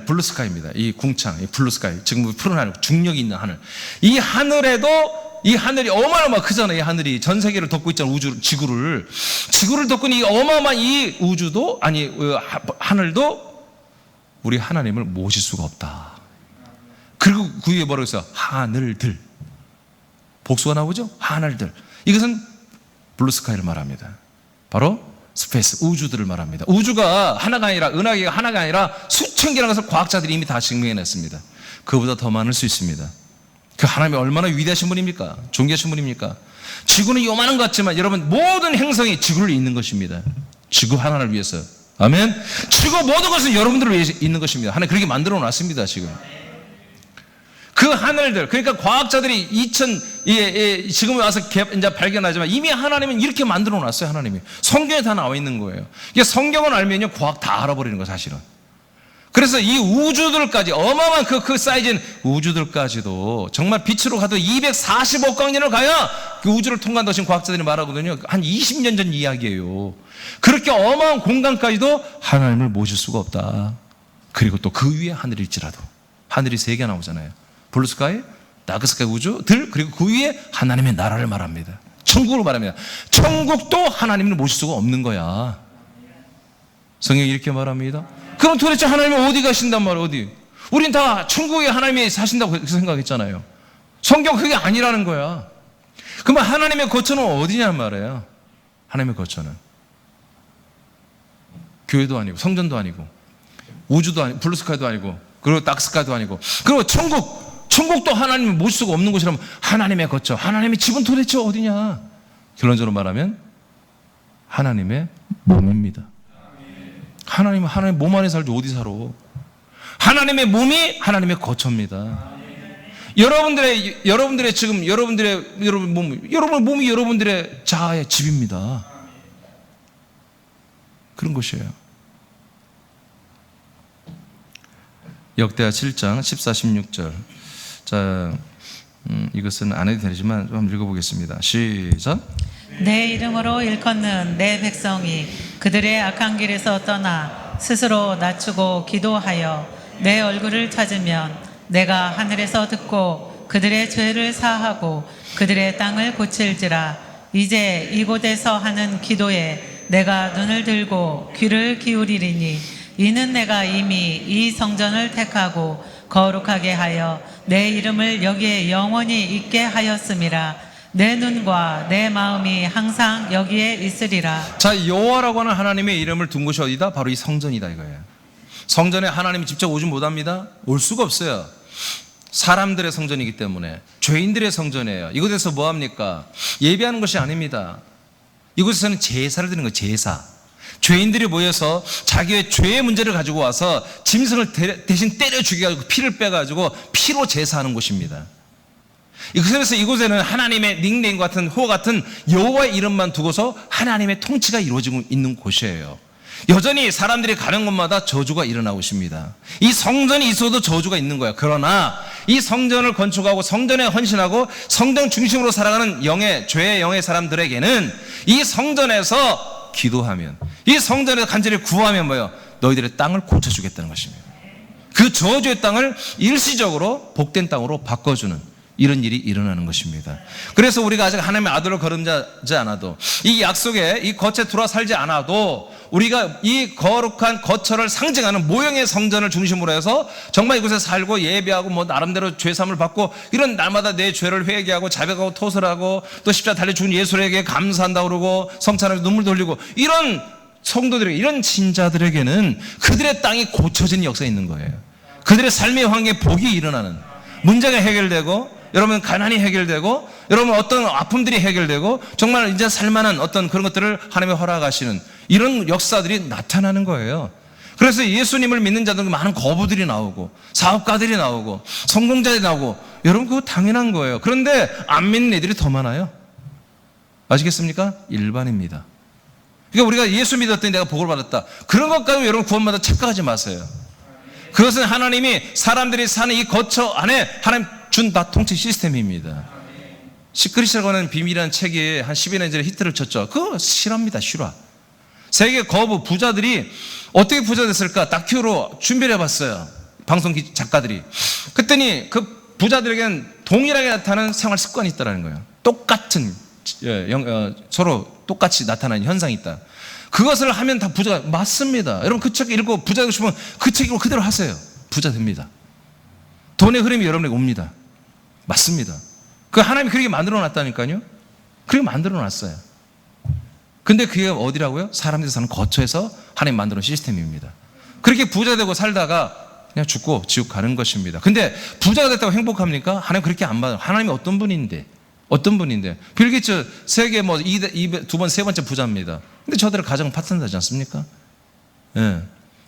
블루스카이입니다. 이 궁창, 이 블루스카이, 지금 푸른 하늘, 중력이 있는 하늘. 이 하늘에도 이 하늘이 어마어마 크잖아요. 이 하늘이 전 세계를 덮고 있잖아요. 지구를 덮고 있는 이 어마어마한 이 우주도 하늘도 우리 하나님을 모실 수가 없다. 그리고 그 위에 뭐라고 했어요? 하늘들. 복수가 나오죠? 하늘들. 이것은 블루스카이를 말합니다. 바로 스페이스, 우주들을 말합니다. 우주가 하나가 아니라, 은하계가 하나가 아니라 수천 개라는 것을 과학자들이 이미 다 증명해냈습니다. 그보다 더 많을 수 있습니다. 그 하나님이 얼마나 위대하신 분입니까? 존귀하신 분입니까? 지구는 요만한 것 같지만 여러분 모든 행성이 지구를 잇는 것입니다. 지구 하나를 위해서 아멘. 지구 모든 것은 여러분들을 위해 있는 것입니다. 하나님 그렇게 만들어 놨습니다. 지금 그 하늘들, 그러니까 과학자들이 지금 와서 이제 발견하지만 이미 하나님은 이렇게 만들어 놨어요. 하나님이 성경에 다 나와 있는 거예요. 이게 성경을 알면요 과학 다 알아버리는 거예요, 사실은. 그래서 이 우주들까지, 어마어마한 그 사이즈인 우주들까지도 정말 빛으로 가도 245억 광년을 가야 그 우주를 통과한다고 지금 과학자들이 말하거든요. 한 20년 전 이야기예요. 그렇게 어마어마한 공간까지도 하나님을 모실 수가 없다. 그리고 또 그 위에 하늘일지라도, 하늘이 세 개 나오잖아요. 블루스카이, 다크스카이 우주들, 그리고 그 위에 하나님의 나라를 말합니다. 천국을 말합니다. 천국도 하나님을 모실 수가 없는 거야. 성경이 이렇게 말합니다. 그럼 도대체 하나님은 어디 가신단 말이에요? 어디? 우린 다 천국에 하나님이 사신다고 생각했잖아요. 성경 그게 아니라는 거야. 그러면 하나님의 거처는 어디냐 말이에요. 하나님의 거처는 교회도 아니고 성전도 아니고 우주도 아니고 블루스카이도 아니고 그리고 다크스카이도 아니고, 그리고 천국도 하나님을 모실 수가 없는 곳이라면 하나님의 거처, 하나님의 집은 도대체 어디냐? 결론적으로 말하면 하나님의 몸입니다. 하나님은 하나님의 몸 안에 살지 어디 살아? 하나님의 몸이 하나님의 거처입니다. 여러분들의 지금 여러분 몸이 여러분들의 자아의 집입니다. 그런 것이에요. 역대하 7장 14, 16절. 자, 이것은 안 해도 되지만 좀 읽어보겠습니다. 시작. 내 이름으로 일컫는 내 백성이 그들의 악한 길에서 떠나 스스로 낮추고 기도하여 내 얼굴을 찾으면 내가 하늘에서 듣고 그들의 죄를 사하고 그들의 땅을 고칠지라. 이제 이곳에서 하는 기도에 내가 눈을 들고 귀를 기울이리니 이는 내가 이미 이 성전을 택하고 거룩하게 하여 내 이름을 여기에 영원히 있게 하였음이라. 내 눈과 내 마음이 항상 여기에 있으리라. 자, 여호와라고 하는 하나님의 이름을 둔 곳이 어디다? 바로 이 성전이다 이거예요. 성전에 하나님이 직접 오지 못합니다. 올 수가 없어요. 사람들의 성전이기 때문에. 죄인들의 성전이에요. 이곳에서 뭐합니까? 예배하는 것이 아닙니다. 이곳에서는 제사를 드리는 거예요. 제사. 죄인들이 모여서 자기의 죄의 문제를 가지고 와서 짐승을 대신 때려 죽여가지고 피를 빼가지고 피로 제사하는 곳입니다. 그래서 이곳에는 하나님의 닉네임 같은 호호 같은 여호와의 이름만 두고서 하나님의 통치가 이루어지고 있는 곳이에요. 여전히 사람들이 가는 곳마다 저주가 일어나고 있습니다. 이 성전이 있어도 저주가 있는 거예요. 그러나 이 성전을 건축하고 성전에 헌신하고 성전 중심으로 살아가는 죄의 영의 사람들에게는 이 성전에서 기도하면, 이 성전에서 간절히 구하면 뭐예요? 너희들의 땅을 고쳐주겠다는 것입니다. 그 저주의 땅을 일시적으로 복된 땅으로 바꿔주는 이런 일이 일어나는 것입니다. 그래서 우리가 아직 하나님의 아들로 거듭나지 않아도, 이 약속에 이 거처에 들어와 살지 않아도 우리가 이 거룩한 거처를 상징하는 모형의 성전을 중심으로 해서 정말 이곳에 살고 예배하고 뭐 나름대로 죄사함을 받고 이런 날마다 내 죄를 회개하고 자백하고 토설하고 또 십자가 달려 죽은 예수에게 감사한다고 그러고 성찬하면서 눈물 돌리고 이런 성도들에게, 이런 신자들에게는 그들의 땅이 고쳐지는 역사가 있는 거예요. 그들의 삶의 환경에 복이 일어나는, 문제가 해결되고 여러분 가난이 해결되고 여러분 어떤 아픔들이 해결되고 정말 이제 살만한 어떤 그런 것들을 하나님이 허락하시는 이런 역사들이 나타나는 거예요. 그래서 예수님을 믿는 자들 많은 거부들이 나오고 사업가들이 나오고 성공자들이 나오고, 여러분 그거 당연한 거예요. 그런데 안 믿는 애들이 더 많아요. 아시겠습니까? 일반입니다. 그러니까 우리가 예수 믿었더니 내가 복을 받았다, 그런 것 가지고 여러분 구원받아 착각하지 마세요. 그것은 하나님이 사람들이 사는 이 거처 안에 하나님 준 다 통치 시스템입니다. 시크릿이라고 하는 비밀이라는 책이 한 10여 년 전에 히트를 쳤죠. 그거 실화입니다. 실화. 세계 거부 부자들이 어떻게 부자 됐을까 다큐로 준비를 해봤어요. 방송 작가들이. 그랬더니 그 부자들에게는 동일하게 나타나는 생활 습관이 있다는 거예요. 똑같은 서로 똑같이 나타나는 현상이 있다. 그것을 하면 다 부자가 맞습니다. 여러분 그 책 읽고 부자 되고 싶으면 그 책 읽고 그대로 하세요. 부자 됩니다. 돈의 흐름이 여러분에게 옵니다. 맞습니다. 그 하나님이 그렇게 만들어 놨다니까요. 그렇게 만들어 놨어요. 근데 그게 어디라고요? 사람들이 사는 거처에서 하나님 만들어 놓은 시스템입니다. 그렇게 부자 되고 살다가 그냥 죽고 지옥 가는 것입니다. 근데 부자가 됐다고 행복합니까? 하나님 그렇게 안 받아요. 하나님이 어떤 분인데 빌 게이츠 세계 뭐 두 번, 세 번째 부자입니다. 근데 저들의 가정 파탄나지 않습니까? 예.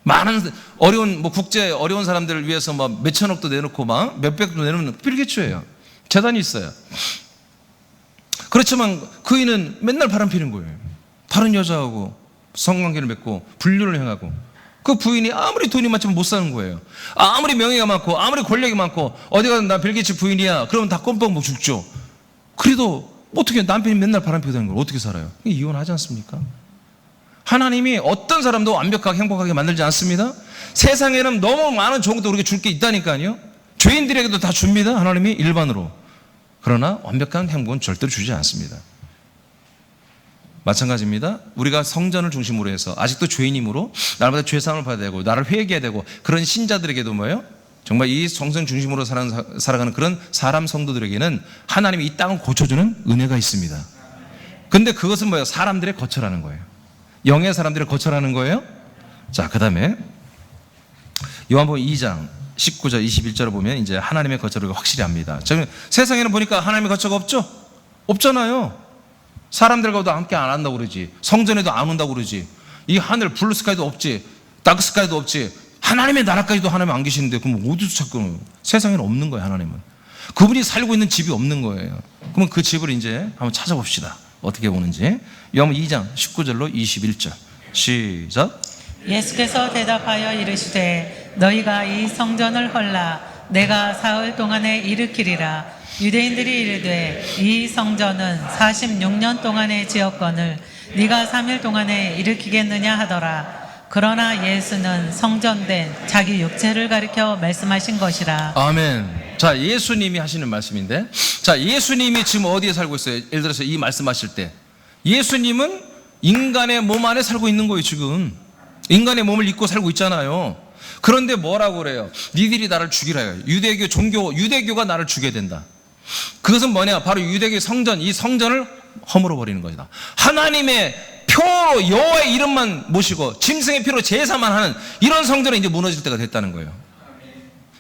많은 어려운 국제 어려운 사람들을 위해서 막 몇천억도 내놓고 막 몇백도 내놓는 빌게츠예요. 재단이 있어요. 그렇지만 그이는 맨날 바람 피는 거예요. 다른 여자하고 성관계를 맺고 불륜을 행하고, 그 부인이 아무리 돈이 많지만 못 사는 거예요. 아무리 명예가 많고 아무리 권력이 많고 어디 가든 나 빌게츠 부인이야 그러면 다 껌뻑 못 죽죠. 그래도 어떻게 남편이 맨날 바람 피고 다니는 걸 어떻게 살아요? 이혼하지 않습니까? 하나님이 어떤 사람도 완벽하게 행복하게 만들지 않습니다. 세상에는 너무 많은 좋은 것도 우리가 줄 게 있다니까요. 죄인들에게도 다 줍니다, 하나님이 일반으로. 그러나 완벽한 행복은 절대로 주지 않습니다. 마찬가지입니다. 우리가 성전을 중심으로 해서 아직도 죄인이므로 날마다 죄사함을 받아야 되고 나를 회개해야 되고 그런 신자들에게도 뭐예요? 정말 이 성전 중심으로 살아가는 그런 사람 성도들에게는 하나님이 이 땅을 고쳐주는 은혜가 있습니다. 근데 그것은 뭐예요? 사람들의 거처라는 거예요. 영의 사람들의 거처라는 거예요. 자, 그 다음에 요한복음 2장 19절 21절을 보면 이제 하나님의 거처를 확실히 압니다. 세상에는 보니까 하나님의 거처가 없죠? 없잖아요. 사람들과도 함께 안 한다고 그러지. 성전에도 안 온다고 그러지. 이 하늘 블루스카이도 없지. 다크스카이도 없지. 하나님의 나라까지도 하나님 안 계시는데 그럼 어디서 찾고? 세상에는 없는 거예요, 하나님은. 그분이 살고 있는 집이 없는 거예요. 그러면 그 집을 이제 한번 찾아봅시다. 어떻게 오는지. 요한복음 2장 19절로 21절 시작. 예수께서 대답하여 이르시되 너희가 이 성전을 헐라 내가 사흘 동안에 일으키리라. 유대인들이 이르되 이 성전은 46년 동안에 지었거늘 네가 3일 동안에 일으키겠느냐 하더라. 그러나 예수는 성전된 자기 육체를 가리켜 말씀하신 것이라. 아멘. 자, 예수님이 하시는 말씀인데, 자, 예수님이 지금 어디에 살고 있어요? 예를 들어서 이 말씀하실 때 예수님은 인간의 몸 안에 살고 있는 거예요. 지금 인간의 몸을 입고 살고 있잖아요. 그런데 뭐라고 그래요? 니들이 나를 죽이라 해요. 유대교가 나를 죽여야 된다. 그것은 뭐냐? 바로 유대교의 성전, 이 성전을 허물어 버리는 것이다. 하나님의 표로 여호와의 이름만 모시고 짐승의 피로 제사만 하는 이런 성전은 이제 무너질 때가 됐다는 거예요.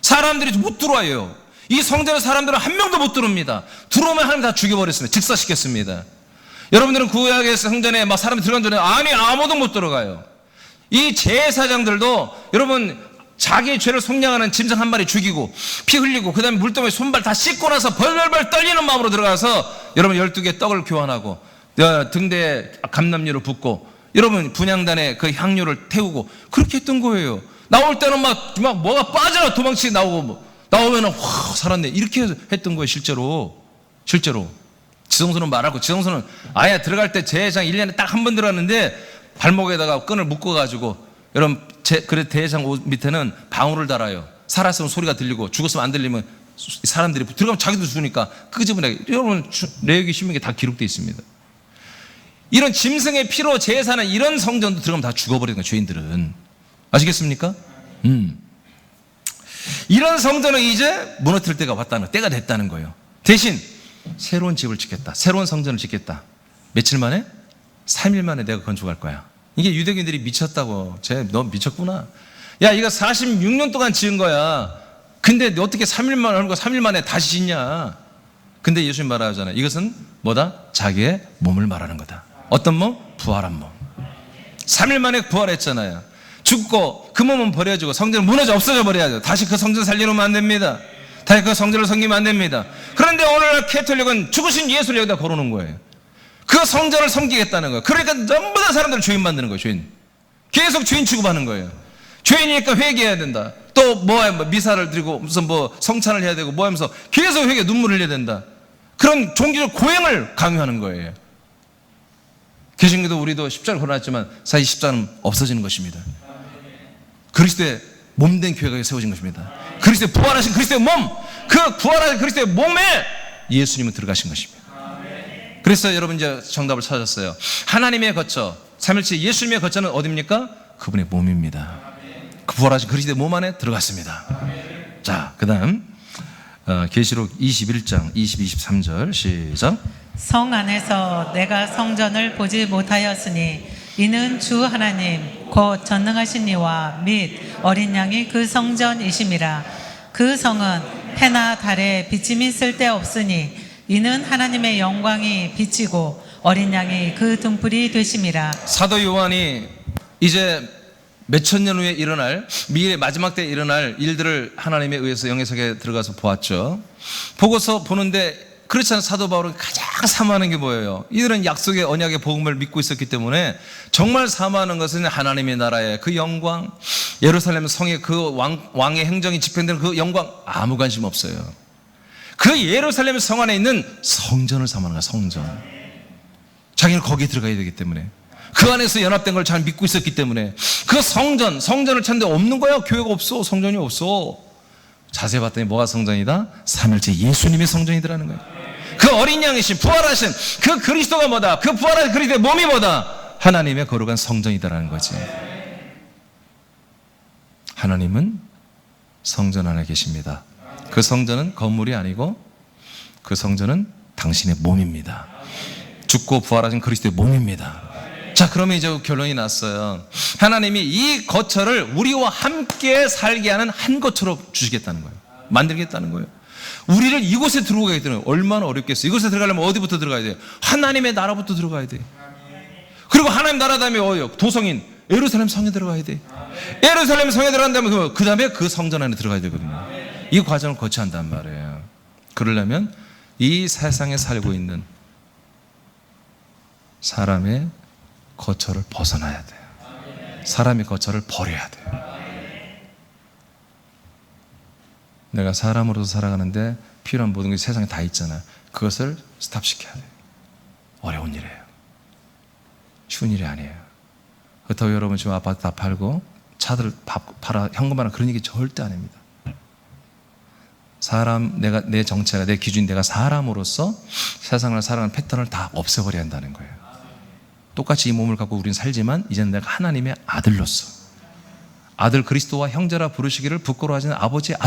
사람들이 못 들어와요. 이 성전에 사람들은 한 명도 못 들어옵니다. 들어오면 하나님 다 죽여버렸습니다. 직사시켰습니다. 여러분들은 구약의 성전에 막 사람이 들어간 전에 아니 아무도 못 들어가요. 이 제사장들도 여러분 자기의 죄를 속량하는 짐승 한 마리 죽이고 피 흘리고 그 다음에 물동에 손발 다 씻고 나서 벌벌벌 떨리는 마음으로 들어가서 여러분 12개 떡을 교환하고 등대에 감람류를 붓고 여러분 분향단에 그 향료를 태우고 그렇게 했던 거예요. 나올 때는 막 뭐가 빠져나 도망치게 나오면은 와 살았네 이렇게 했던 거예요. 실제로 지성소는 말하고 지성소는 아예 들어갈 때 제사장 1년에 딱 한 번 들어갔는데 발목에다가 끈을 묶어가지고 여러분 그래 대제사장 옷 밑에는 방울을 달아요. 살았으면 소리가 들리고 죽었으면 안 들리면 사람들이 들어가면 자기도 죽으니까 끄집어내. 여러분 레위기 신명기에 다 기록되어 있습니다. 이런 짐승의 피로 제사는 이런 성전도 들어가면 다 죽어버리는 거예요. 죄인들은 아시겠습니까? 이런 성전은 이제 무너뜨릴 때가 됐다는 거예요. 대신 새로운 집을 짓겠다. 새로운 성전을 짓겠다. 며칠 만에? 3일 만에 내가 건축할 거야. 이게 유대인들이 미쳤다고. 너 미쳤구나. 야 이거 46년 동안 지은 거야. 근데 어떻게 3일 만에 하는 거 3일 만에 다시 짓냐. 근데 예수님 말하잖아요. 이것은 뭐다? 자기의 몸을 말하는 거다. 어떤 몸? 부활한 몸. 3일 만에 부활했잖아요. 죽고 그 몸은 버려지고 성전은 무너져 없어져 버려야죠. 다시 그 성전 살려놓으면 안 됩니다. 다시 그 성전을 섬기면 안 됩니다. 그런데 오늘날 캐톨릭은 죽으신 예수를 여기다 걸어놓은 거예요. 그 성전을 섬기겠다는 거예요. 그러니까 전부 다 사람들을 죄인 만드는 거예요. 죄인. 계속 죄인 취급하는 거예요. 죄인이니까 회개해야 된다. 또 미사를 드리고 무슨 성찬을 해야 되고 하면서 계속 눈물을 흘려야 된다. 그런 종교적 고행을 강요하는 거예요. 개신교도 우리도 십자가를 걸어놨지만 사실 십자가는 없어지는 것입니다. 그리스도의 몸된 교회가 세워진 것입니다. 그리스도의 부활하신 그리스도의 몸, 그 부활하신 그리스도의 몸에 예수님은 들어가신 것입니다. 그래서 여러분 이제 정답을 찾았어요. 하나님의 거처, 삼일체 예수님의 거처는 어디입니까? 그분의 몸입니다. 그 부활하신 그리스도의 몸 안에 들어갔습니다. 자, 그 다음 계시록 21장 20, 23절 시작. 성 안에서 내가 성전을 보지 못하였으니 이는 주 하나님 곧 전능하신 이와 및 어린 양이 그 성전이심이라. 그 성은 해나 달에 비침이 쓸데없으니 이는 하나님의 영광이 비치고 어린 양이 그 등불이 되심이라. 사도 요한이 이제 몇천 년 후에 일어날 미래 마지막 때에 일어날 일들을 하나님에 의해서 영해석에 들어가서 보았죠. 보고서 보는데 그렇지 않은 사도 바울은 가장 사모하는 게 뭐예요? 이들은 약속의 언약의 복음을 믿고 있었기 때문에 정말 사모하는 것은 하나님의 나라의 그 영광, 예루살렘 성의 그 왕의 행정이 집행되는 그 영광 아무 관심 없어요. 그 예루살렘 성 안에 있는 성전을 사모하는 거야. 성전. 자기는 거기에 들어가야 되기 때문에, 그 안에서 연합된 걸 잘 믿고 있었기 때문에 그 성전을 찾는데 없는 거야. 교회가 없어. 성전이 없어. 자세히 봤더니 뭐가 성전이다? 삼일째 예수님의 성전이더라는 거예요. 그 어린 양이신 부활하신 그 그리스도가 뭐다? 그 부활하신 그리스도의 몸이 뭐다? 하나님의 거룩한 성전이다라는 거지. 하나님은 성전 안에 계십니다. 그 성전은 건물이 아니고 그 성전은 당신의 몸입니다. 죽고 부활하신 그리스도의 몸입니다. 자, 그러면 이제 결론이 났어요. 하나님이 이 거처를 우리와 함께 살게 하는 한 거처로 주시겠다는 거예요. 만들겠다는 거예요. 우리를 이곳에 들어오게 하겠다는 거예요. 얼마나 어렵겠어요. 이곳에 들어가려면 어디부터 들어가야 돼요? 하나님의 나라부터 들어가야 돼요. 그리고 하나님 나라 다음에 어디요? 도성인 예루살렘 성에 들어가야 돼. 예루살렘 성에 들어간 다음에 그 다음에 그 성전 안에 들어가야 되거든요. 이 과정을 거쳐야 한단 말이에요. 그러려면 이 세상에 살고 있는 사람의 거처를 벗어나야 돼요. 사람의 거처를 버려야 돼요. 내가 사람으로서 살아가는데 필요한 모든 것이 세상에 다 있잖아요. 그것을 스탑시켜야 돼요. 어려운 일이에요. 쉬운 일이 아니에요. 그렇다고 여러분 지금 아파트 다 팔고 차들 팔아 현금화나 그런 얘기 절대 아닙니다. 내 정체가, 내 기준이 내가 사람으로서 세상을 살아가는 패턴을 다 없애버려야 한다는 거예요. 똑같이 이 몸을 갖고 우리는 살지만 이제는 내가 하나님의 아들로서, 아들 그리스도와 형제라 부르시기를 부끄러워하시는 아버지의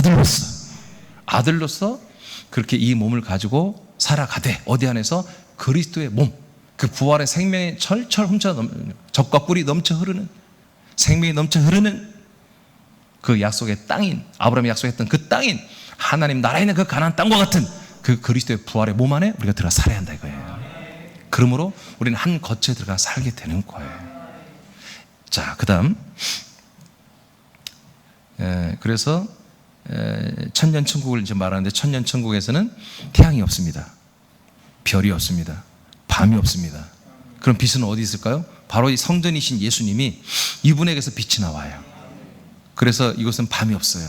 아들로서 그렇게 이 몸을 가지고 살아가되 어디 안에서 그리스도의 몸, 그 부활의 생명이 철철 훔쳐 젖과 꿀이 넘쳐 흐르는, 생명이 넘쳐 흐르는 그 약속의 땅인, 아브라함이 약속했던 그 땅인 하나님 나라에 있는 그 가나안 땅과 같은 그 그리스도의 부활의 몸 안에 우리가 들어가 살아야 한다 이거예요. 그러므로 우리는 한 거처에 들어가 살게 되는 거예요. 자, 그 다음 그래서 천년천국을 이제 말하는데, 천년천국에서는 태양이 없습니다. 별이 없습니다. 밤이 없습니다. 그럼 빛은 어디 있을까요? 바로 이 성전이신 예수님이 이분에게서 빛이 나와요. 그래서 이곳은 밤이 없어요.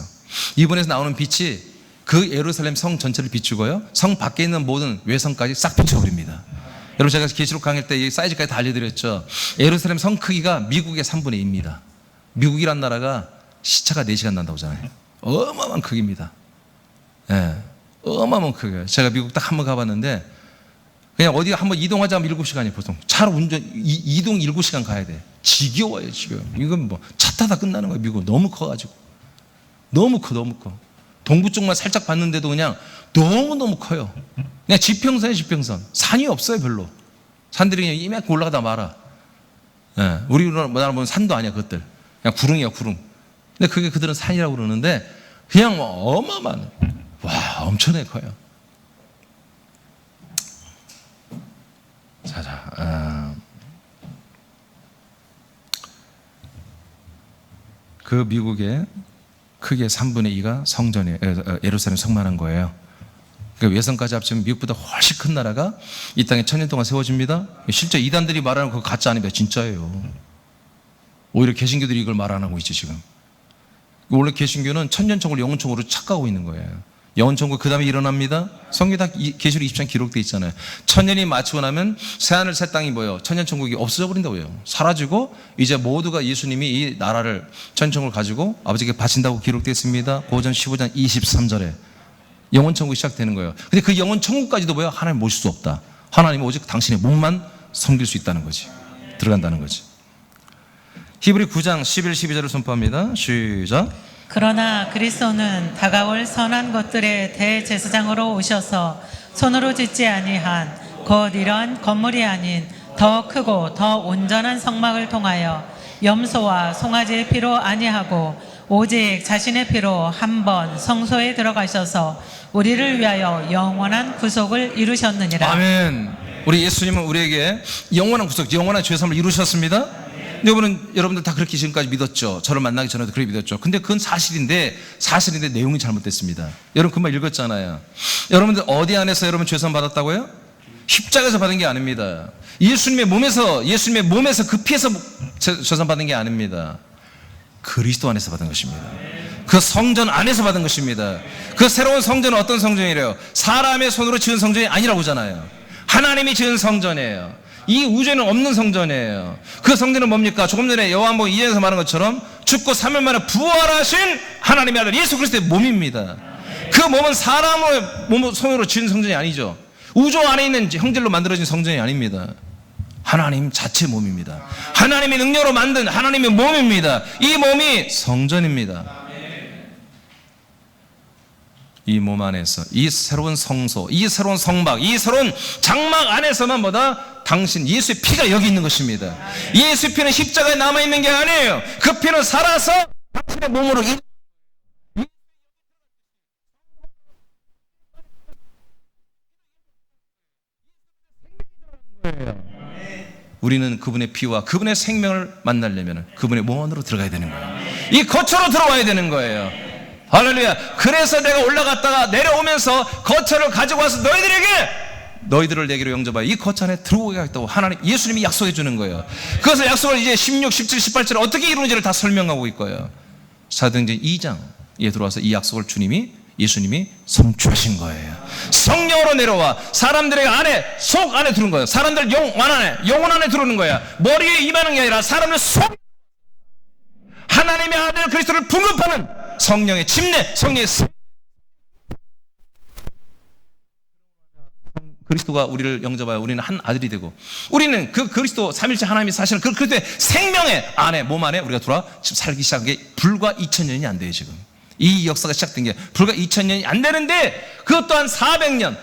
이분에서 나오는 빛이 그 예루살렘 성 전체를 비추고요, 성 밖에 있는 모든 외성까지 싹 비춰버립니다. 여러분, 제가 계시록 강의 때 이 사이즈까지 다 알려드렸죠. 예루살렘 성 크기가 미국의 3분의 2입니다. 미국이란 나라가 시차가 4시간 난다고 하잖아요. 어마어마한 크기입니다. 예, 어마어마한 크기예요. 제가 미국 딱 한 번 가봤는데 그냥 어디 한번 이동하자면 7시간이에요. 보통 차로 이동 7시간 가야 돼. 지겨워요, 지겨워. 이건 뭐 차 타다 끝나는 거예요. 미국 너무 커가지고. 너무 커. 동부 쪽만 살짝 봤는데도 그냥 너무너무 커요. 그냥 지평선이에요, 지평선. 산이 없어요, 별로. 산들이 그냥 이만큼 올라가다 말아. 예, 우리나라 보면 산도 아니야, 그것들. 그냥 구릉이야, 구릉. 근데 그게 그들은 산이라고 그러는데 그냥 뭐 어마어마한, 와, 엄청나게 커요. 그 미국의 크게 3분의 2가 성전이에요. 예루살렘 성만 한 거예요. 그러니까 외성까지 합치면 미국보다 훨씬 큰 나라가 이 땅에 1000년 동안 세워집니다. 실제 이단들이 말하는 거 가짜 아닙니다. 진짜예요. 오히려 개신교들이 이걸 말 안 하고 있죠, 지금. 원래 개신교는 천년천국을 영혼천국으로 착각하고 있는 거예요. 영혼천국 그 다음에 일어납니다. 성경 다 계시록 20장 기록되어 있잖아요. 천년이 마치고 나면 새하늘 새 땅이 뭐예요? 천년천국이 없어져 버린다고요. 사라지고 이제 모두가 예수님이 이 나라를, 천년천국을 가지고 아버지께 바친다고 기록되어 있습니다. 고전 15장 23절에 영혼천국이 시작되는 거예요. 근데 그 영혼천국까지도 뭐예요? 하나님 모실 수 없다. 하나님은 오직 당신의 몸만 섬길 수 있다는 거지. 들어간다는 거지. 히브리 9장 11, 12절을 선포합니다. 시작. 그러나 그리스도는 다가올 선한 것들의 대제사장으로 오셔서 손으로 짓지 아니한 곧 이런 건물이 아닌 더 크고 더 온전한 성막을 통하여 염소와 송아지의 피로 아니하고 오직 자신의 피로 한 번 성소에 들어가셔서 우리를 위하여 영원한 구속을 이루셨느니라. 아멘. 우리 예수님은 우리에게 영원한 구속, 영원한 죄 사함을 이루셨습니다. 여러분들 다 그렇게 지금까지 믿었죠. 저를 만나기 전에도 그렇게 믿었죠. 근데 그건 사실인데 내용이 잘못됐습니다. 여러분 그 말 읽었잖아요. 여러분들 어디 안에서 여러분 죄선 받았다고요? 십자가에서 받은 게 아닙니다. 예수님의 몸에서 그 피에서 죄선 받은 게 아닙니다. 그리스도 안에서 받은 것입니다. 그 성전 안에서 받은 것입니다. 그 새로운 성전은 어떤 성전이래요? 사람의 손으로 지은 성전이 아니라고 하잖아요. 하나님이 지은 성전이에요. 이 우주에는 없는 성전이에요. 그 성전은 뭡니까? 조금 전에 요한복음 2장에서 말한 것처럼 죽고 3일 만에 부활하신 하나님의 아들 예수 그리스도의 몸입니다. 그 몸은 사람의 손으로 지은 성전이 아니죠. 우주 안에 있는 형질로 만들어진 성전이 아닙니다. 하나님 자체 몸입니다. 하나님의 능력으로 만든 하나님의 몸입니다. 이 몸이 성전입니다. 이 몸 안에서 이 새로운 성소, 이 새로운 성막, 이 새로운 장막 안에서만 당신 예수의 피가 여기 있는 것입니다. 예수의 피는 십자가에 남아있는 게 아니에요. 그 피는 살아서 당신의 몸으로 우리는 그분의 피와 그분의 생명을 만나려면 그분의 몸 안으로 들어가야 되는 거예요. 이 거처로 들어와야 되는 거예요. 할렐루야. 그래서 내가 올라갔다가 내려오면서 거처를 가지고 와서 너희들을 내게로 영접하여 이 거처 안에 들어오게 하겠다고 예수님이 약속해 주는 거예요. 그래서 약속을 이제 16, 17, 18절에 어떻게 이루는지를 다 설명하고 있고요. 사도행전 2장에 들어와서 이 약속을 예수님이 성취하신 거예요. 성령으로 내려와 사람들의 속 안에 들어오는 거예요. 사람들 영혼 안에 들어오는 거야. 머리에 임하는 게 아니라 사람들 속, 하나님의 아들 그리스도를 풍급하는 성령의 침례, 그리스도가 우리를 영접하여 우리는 한 아들이 되고, 우리는 그 그리스도 삼일째 하나님이 사시는 그 그리스도의 생명의 안에, 몸 안에 우리가 지금 살기 시작한 게 불과 2000년이 안 돼요. 지금 이 역사가 시작된 게 불과 2000년이 안 되는데, 그것 또한 400년,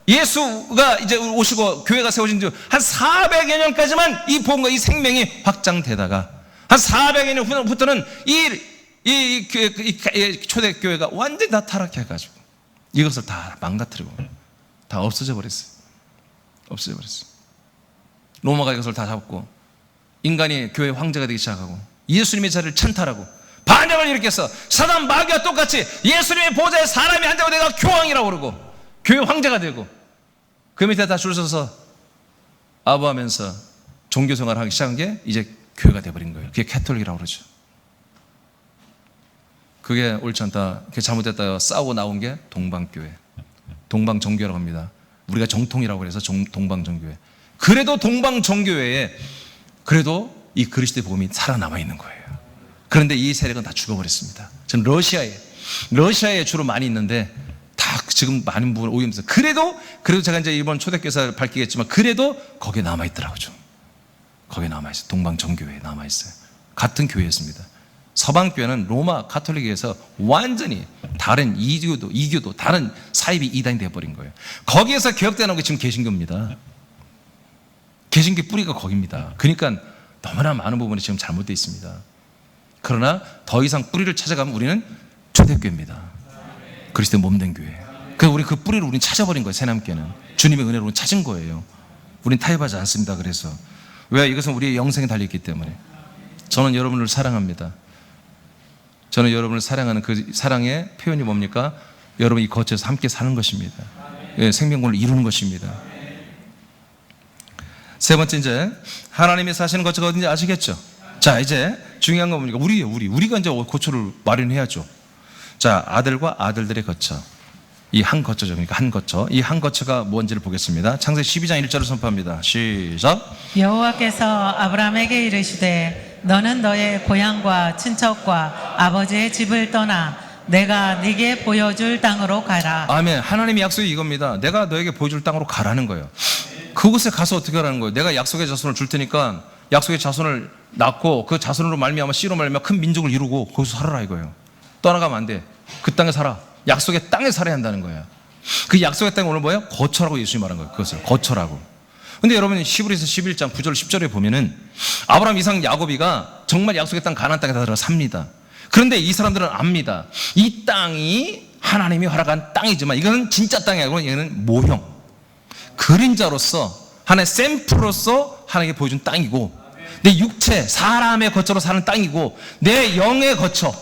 예수가 이제 오시고 교회가 세워진 지 한 400여 년까지만 이 복음과 이 생명이 확장되다가 한 400여 년 후부터는 이 초대교회가 완전히 다 타락해가지고 이것을 다 망가뜨리고 다 없어져 버렸어요. 로마가 이것을 다 잡고 인간이 교회 황제가 되기 시작하고 예수님의 자리를 찬탈하고 반역을 일으켜서 사단 마귀와 똑같이 예수님의 보좌에 사람이 앉아고 내가 교황이라고 그러고 교회 황제가 되고 그 밑에 다 줄 서서 아부하면서 종교생활을 하기 시작한 게 이제 교회가 돼버린 거예요. 그게 캐톨릭이라고 그러죠. 그게 옳지 않다, 그게 잘못됐다 싸우고 나온 게 동방교회, 동방정교회라고 합니다. 우리가 정통이라고 해서 동방정교회. 그래도 동방정교회에 그래도 이 그리스도의 복음이 살아남아 있는 거예요. 그런데 이 세력은 다 죽어버렸습니다. 저는 러시아에 주로 많이 있는데 다 지금 많은 부분을 오염돼서 그래도 제가 이제 이번 초대교회사를 밝히겠지만 그래도 거기에 남아있더라고요. 좀. 거기에 남아있어요. 동방정교회에 남아있어요. 같은 교회였습니다. 서방교회는 로마 가톨릭에서 완전히 다른 이교도 다른 사이비 이단이 되어버린 거예요. 거기에서 개혁되는 게 지금 개신교입니다. 개신교 뿌리가 거기입니다. 그러니까 너무나 많은 부분이 지금 잘못되어 있습니다. 그러나 더 이상 뿌리를 찾아가면 우리는 초대교회입니다. 그리스도의 몸된 교회. 그래서 우리 그 뿌리를 우리는 찾아버린 거예요. 새남교회는 주님의 은혜로 우리는 찾은 거예요. 우리는 타협하지 않습니다. 그래서 왜? 이것은 우리의 영생에 달려있기 때문에. 저는 여러분을 사랑합니다. 저는 여러분을 사랑하는 그 사랑의 표현이 뭡니까? 여러분 이 거처에서 함께 사는 것입니다. 예, 생명권을 이루는 것입니다. 세 번째, 이제 하나님이 사시는 거처가 어딘지 아시겠죠? 자, 이제 중요한 건 뭡니까? 우리가 이제 거처를 마련해야죠. 자, 아들과 아들들의 거처. 이 한 거처죠. 그러니까 한 거처. 이 한 거처가 뭔지를 보겠습니다. 창세기 12장 1절을 선포합니다. 시작. 여호와께서 아브라함에게 이르시되 너는 너의 고향과 친척과 아버지의 집을 떠나 내가 네게 보여줄 땅으로 가라. 아멘. 하나님의 약속이 이겁니다. 내가 너에게 보여줄 땅으로 가라는 거예요. 그곳에 가서 어떻게 하라는 거예요? 내가 약속의 자손을 줄 테니까 약속의 자손을 낳고 그 자손으로 말미암아 씨로 말미암아 큰 민족을 이루고 거기서 살아라 이거예요. 떠나가면 안 돼. 그 땅에 살아. 약속의 땅에 살아야 한다는 거예요. 그 약속의 땅이 오늘 뭐예요? 거처라고 예수님이 말한 거예요. 그것을 거처라고. 근데 여러분 히브리서 11장 9절 10절에 보면은 아브라함, 이삭, 야곱이가 정말 약속의 땅 가나안 땅에 다 들어가 삽니다. 그런데 이 사람들은 압니다. 이 땅이 하나님이 허락한 땅이지만 이거는 진짜 땅이 아니고 이거는 모형, 그림자로서 하나의 샘플로서 하나님께 보여준 땅이고 내 육체, 사람의 거처로 사는 땅이고 내 영의 거처,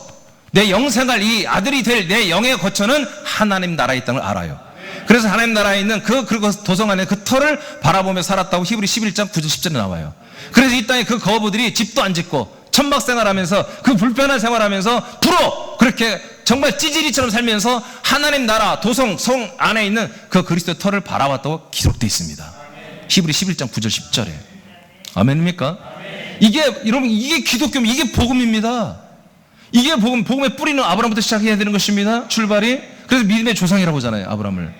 내 영생활, 이 아들이 될 내 영의 거처는 하나님 나라에 있다는 걸 알아요. 그래서 하나님 나라에 있는 그리고 도성 안에 그 터를 바라보며 살았다고 히브리 11장 9절 10절에 나와요. 그래서 이 땅에 그 거부들이 집도 안 짓고 천막 생활하면서 그 불편한 생활하면서 불어 그렇게 정말 찌질이처럼 살면서 하나님 나라 도성 성 안에 있는 그 그리스도의 터를 바라봤다고 기록되어 있습니다. 히브리 11장 9절 10절에. 아멘입니까? 이게 여러분, 이게 기독교, 이게 복음입니다. 이게 복음의 뿌리는 아브라함부터 시작해야 되는 것입니다. 출발이. 그래서 믿음의 조상이라고 하잖아요, 아브라함을.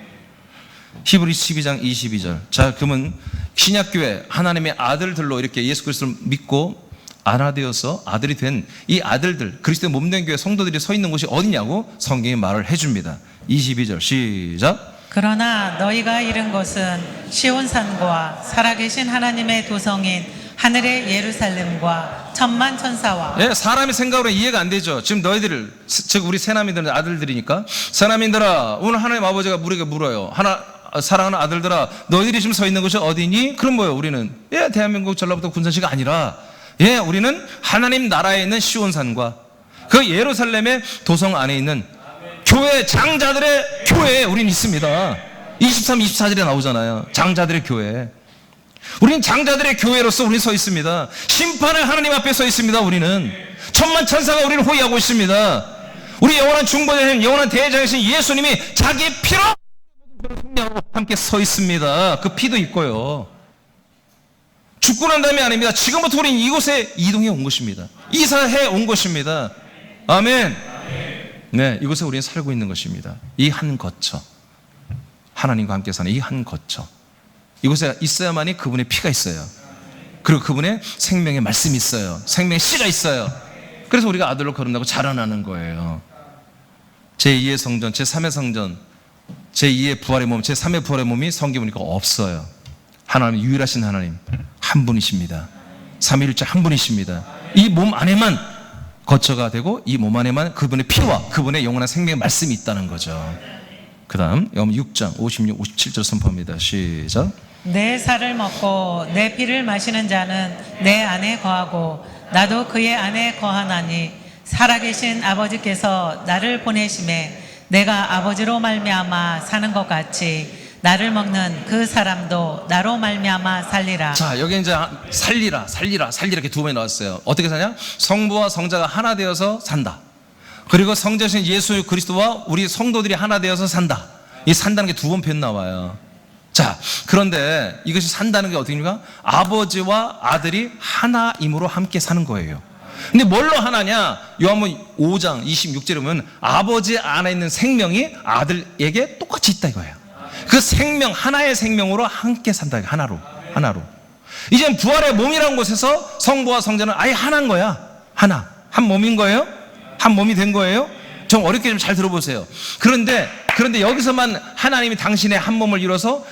히브리 12장 22절. 자, 그러면 신약교회 하나님의 아들들로 이렇게 예수 그리스도를 믿고 안화되어서 아들이 된 이 아들들, 그리스도의 몸된 교회 성도들이 서 있는 곳이 어디냐고 성경이 말을 해줍니다. 22절 시작. 그러나 너희가 이른 곳은 시온산과 살아계신 하나님의 도성인 하늘의 예루살렘과 천만 천사와. 예, 사람의 생각으로 이해가 안 되죠. 지금 너희들, 즉 우리 새남이들은 아들들이니까, 새남이들아 오늘 하나님 아버지가 우리에게 물어요. 사랑하는 아들들아, 너희들이 지금 서 있는 곳이 어디니? 그럼 뭐예요? 우리는 대한민국 전라북도 군산시가 아니라 우리는 하나님 나라에 있는 시온산과 그 예루살렘의 도성 안에 있는 교회, 장자들의 교회에 우리는 있습니다. 23, 24절에 나오잖아요. 장자들의 교회. 우리는 장자들의 교회로서 우리는 서 있습니다. 심판을 하나님 앞에 서 있습니다. 우리는 천만 천사가 우리를 호위하고 있습니다. 우리 영원한 중보자신, 영원한 대제사장이신 예수님이 자기 피로 함께 서 있습니다. 그 피도 있고요. 죽고 난 다음이 아닙니다. 지금부터 우리는 이곳에 이동해 온 것입니다. 이사해 온 것입니다. 아멘. 네, 이곳에 우리는 살고 있는 것입니다. 이 한 거처, 하나님과 함께 사는 이 한 거처, 이곳에 있어야만이 그분의 피가 있어요. 그리고 그분의 생명의 말씀이 있어요. 생명의 씨가 있어요. 그래서 우리가 아들로 거듭나고 자라나는 거예요. 제2의 성전, 제3의 성전, 제2의 부활의 몸, 제3의 부활의 몸이 성경에 보니까 없어요. 하나님, 유일하신 하나님 한 분이십니다. 삼위일체 한 분이십니다. 이 몸 안에만 거처가 되고 이 몸 안에만 그분의 피와 그분의 영원한 생명의 말씀이 있다는 거죠. 그 다음 6장 56, 57절 선포합니다. 시작. 내 살을 먹고 내 피를 마시는 자는 내 안에 거하고 나도 그의 안에 거하나니 살아계신 아버지께서 나를 보내심에 내가 아버지로 말미암아 사는 것 같이 나를 먹는 그 사람도 나로 말미암아 살리라. 자, 여기 이제 살리라 이렇게 두 번이 나왔어요. 어떻게 사냐? 성부와 성자가 하나 되어서 산다. 그리고 성자신 예수 그리스도와 우리 성도들이 하나 되어서 산다. 이 산다는 게 두 번 표현 나와요. 자, 그런데 이것이 산다는 게 어떻게입니까? 아버지와 아들이 하나임으로 함께 사는 거예요. 근데 뭘로 하나냐? 요한복음 5장 26절에 보면 아버지 안에 있는 생명이 아들에게 똑같이 있다 이거예요. 그 생명, 하나의 생명으로 함께 산다. 하나로. 이제 부활의 몸이라는 곳에서 성부와 성자는 아예 하나인 거야. 하나. 한 몸인 거예요. 한 몸이 된 거예요. 좀 어렵게 좀 잘 들어보세요. 그런데 여기서만 하나님이 당신의 한 몸을 이뤄서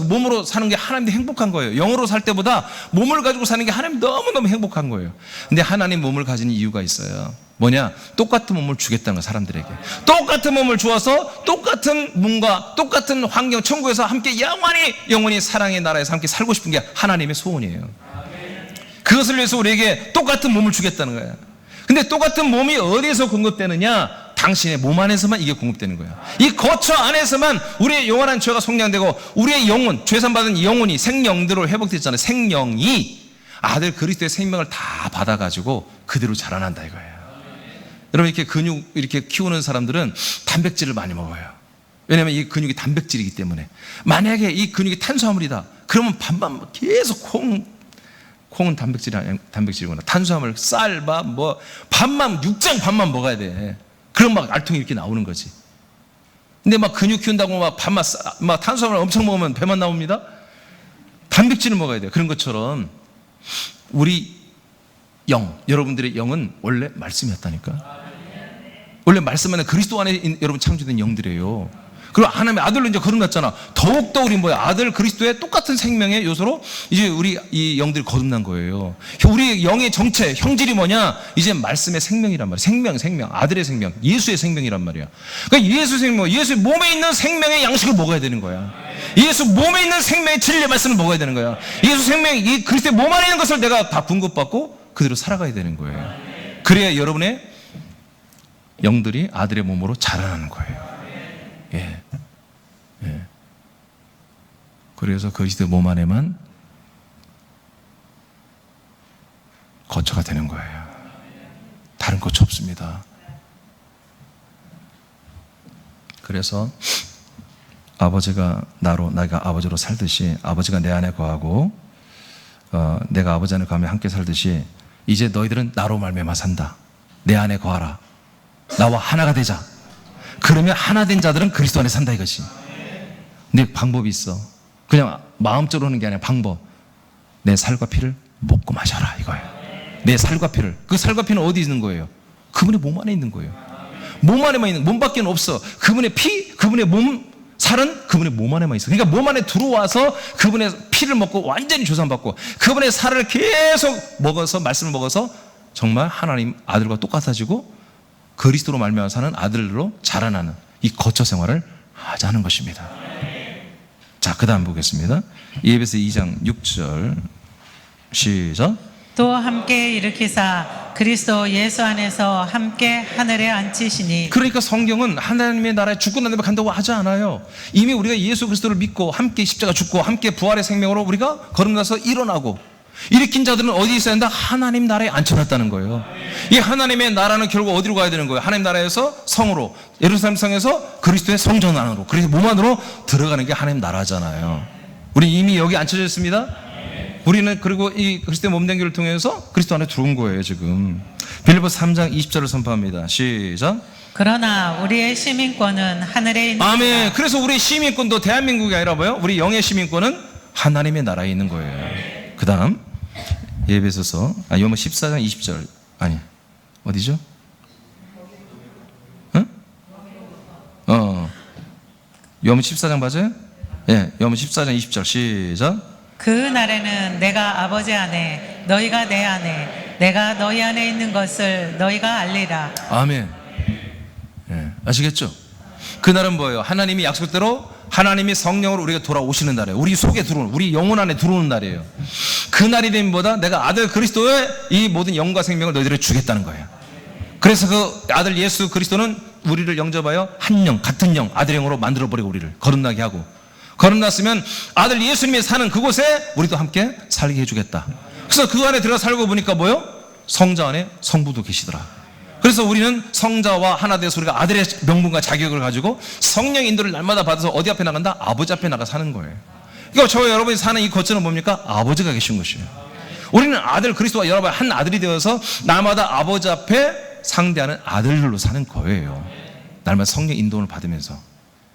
몸으로 사는 게 하나님도 행복한 거예요. 영으로 살 때보다 몸을 가지고 사는 게 하나님 너무너무 행복한 거예요. 근데 하나님 몸을 가진 이유가 있어요. 뭐냐? 똑같은 몸을 주겠다는 거예요. 사람들에게 똑같은 몸을 주어서 똑같은 몸과 똑같은 환경, 천국에서 함께 영원히 사랑의 나라에서 함께 살고 싶은 게 하나님의 소원이에요. 그것을 위해서 우리에게 똑같은 몸을 주겠다는 거예요. 근데 똑같은 몸이 어디에서 공급되느냐? 당신의 몸 안에서만 이게 공급되는 거예요. 이 거처 안에서만 우리의 영원한 죄가 속량되고 우리의 영혼, 죄산받은 영혼이 생령대로 회복됐잖아요. 생령이 아들 그리스도의 생명을 다 받아가지고 그대로 자라난다 이거예요. 여러분, 이렇게 근육 이렇게 키우는 사람들은 단백질을 많이 먹어요. 왜냐하면 이 근육이 단백질이기 때문에. 만약에 이 근육이 탄수화물이다, 그러면 반반 계속 콩은 단백질이구나. 탄수화물, 쌀, 반만, 육장 반만 먹어야 돼. 그럼 막 알통이 이렇게 나오는 거지. 근데 막 근육 키운다고 막 탄수화물 엄청 먹으면 배만 나옵니다? 단백질을 먹어야 돼요. 그런 것처럼 우리 여러분들의 영은 원래 말씀이었다니까. 원래 말씀 안에 그리스도 안에 여러분 창조된 영들이에요. 그리고 하나님의 아들로 이제 거듭났잖아. 더욱더 우리 뭐야? 아들 그리스도의 똑같은 생명의 요소로 이제 우리 이 영들이 거듭난 거예요. 우리 영의 정체, 형질이 뭐냐? 이제 말씀의 생명이란 말이야. 생명. 아들의 생명. 예수의 생명이란 말이야. 그러니까 예수 생명, 예수 몸에 있는 생명의 양식을 먹어야 되는 거야. 예수 몸에 있는 생명의 진리의 말씀을 먹어야 되는 거야. 예수 생명, 이 그리스도의 몸 안에 있는 것을 내가 다 분급받고 그대로 살아가야 되는 거예요. 그래야 여러분의 영들이 아들의 몸으로 자라나는 거예요. 예. 예. 그래서 그리스도의 몸 안에만 거처가 되는 거예요. 다른 거처 없습니다. 그래서 아버지가 나로, 내가 아버지로 살듯이 아버지가 내 안에 거하고 내가 아버지 안에 거하며 함께 살듯이 이제 너희들은 나로 말미암아 산다. 내 안에 거하라. 나와 하나가 되자. 그러면 하나 된 자들은 그리스도 안에 산다 이것이. 근데 방법이 있어. 그냥 마음적으로 하는 게 아니라 방법. 내 살과 피를 먹고 마셔라 이거예요. 내 살과 피를. 그 살과 피는 어디 있는 거예요? 그분의 몸 안에 있는 거예요. 몸 안에만 있는, 몸밖에 없어. 그분의 피, 그분의 몸, 살은 그분의 몸 안에만 있어. 그러니까 몸 안에 들어와서 그분의 피를 먹고 완전히 조산받고 그분의 살을 계속 먹어서, 말씀을 먹어서 정말 하나님 아들과 똑같아지고 그리스도로 말미암아 사는 아들로 자라나는 이 거처 생활을 하자는 것입니다. 자, 그 다음 보겠습니다. 에베소 2장 6절 시작. 또 함께 일으키사 그리스도 예수 안에서 함께 하늘에 앉히시니. 그러니까 성경은 하나님의 나라에 죽고 난 다음에 간다고 하지 않아요. 이미 우리가 예수 그리스도를 믿고 함께 십자가 죽고 함께 부활의 생명으로 우리가 거듭나서 일어나고 일으킨 자들은 어디 있어야 한다? 하나님 나라에 앉혀놨다는 거예요. 이 하나님의 나라는 결국 어디로 가야 되는 거예요? 하나님 나라에서 성으로, 예루살렘 성에서 그리스도의 성전 안으로, 그리스도 몸 안으로 들어가는 게 하나님 나라잖아요. 우리 이미 여기 앉혀져 있습니다. 우리는 그리고 이 그리스도의 몸된 교를 통해서 그리스도 안에 들어온 거예요 지금. 빌립보서 3장 20절을 선포합니다. 시작. 그러나 우리의 시민권은 하늘에 있는. 아멘. 그래서 우리 시민권도 대한민국이 아니라 뭐요? 우리 영의 시민권은 하나님의 나라에 있는 거예요. 그 다음 에베소서 요한 14장 20절 아니 어디죠? 응? 요한 14장 맞아요? 예, 요한 14장 20절 시작. 그 날에는 내가 아버지 안에 너희가 내 안에 내가 너희 안에 있는 것을 너희가 알리라. 아멘. 예, 아시겠죠? 그날은 뭐예요? 하나님이 약속대로 하나님이 성령으로 우리가 돌아오시는 날이에요. 우리 속에 들어오는, 우리 영혼 안에 들어오는 날이에요. 그 날이 되면 뭐다? 내가 아들 그리스도의 이 모든 영과 생명을 너희들에게 주겠다는 거예요. 그래서 그 아들 예수 그리스도는 우리를 영접하여 한 영, 같은 영, 아들의 영으로 만들어버리고 우리를 거듭나게 하고, 거듭났으면 아들 예수님이 사는 그곳에 우리도 함께 살게 해주겠다. 그래서 그 안에 들어가 살고 보니까 뭐요? 성자 안에 성부도 계시더라. 그래서 우리는 성자와 하나 돼서 우리가 아들의 명분과 자격을 가지고 성령 인도를 날마다 받아서 어디 앞에 나간다? 아버지 앞에 나가 사는 거예요. 그러니까 저와 여러분이 사는 이 거처는 뭡니까? 아버지가 계신 것이에요. 우리는 아들 그리스도와 여러분 한 아들이 되어서 날마다 아버지 앞에 상대하는 아들들로 사는 거예요. 날마다 성령 인도를 받으면서.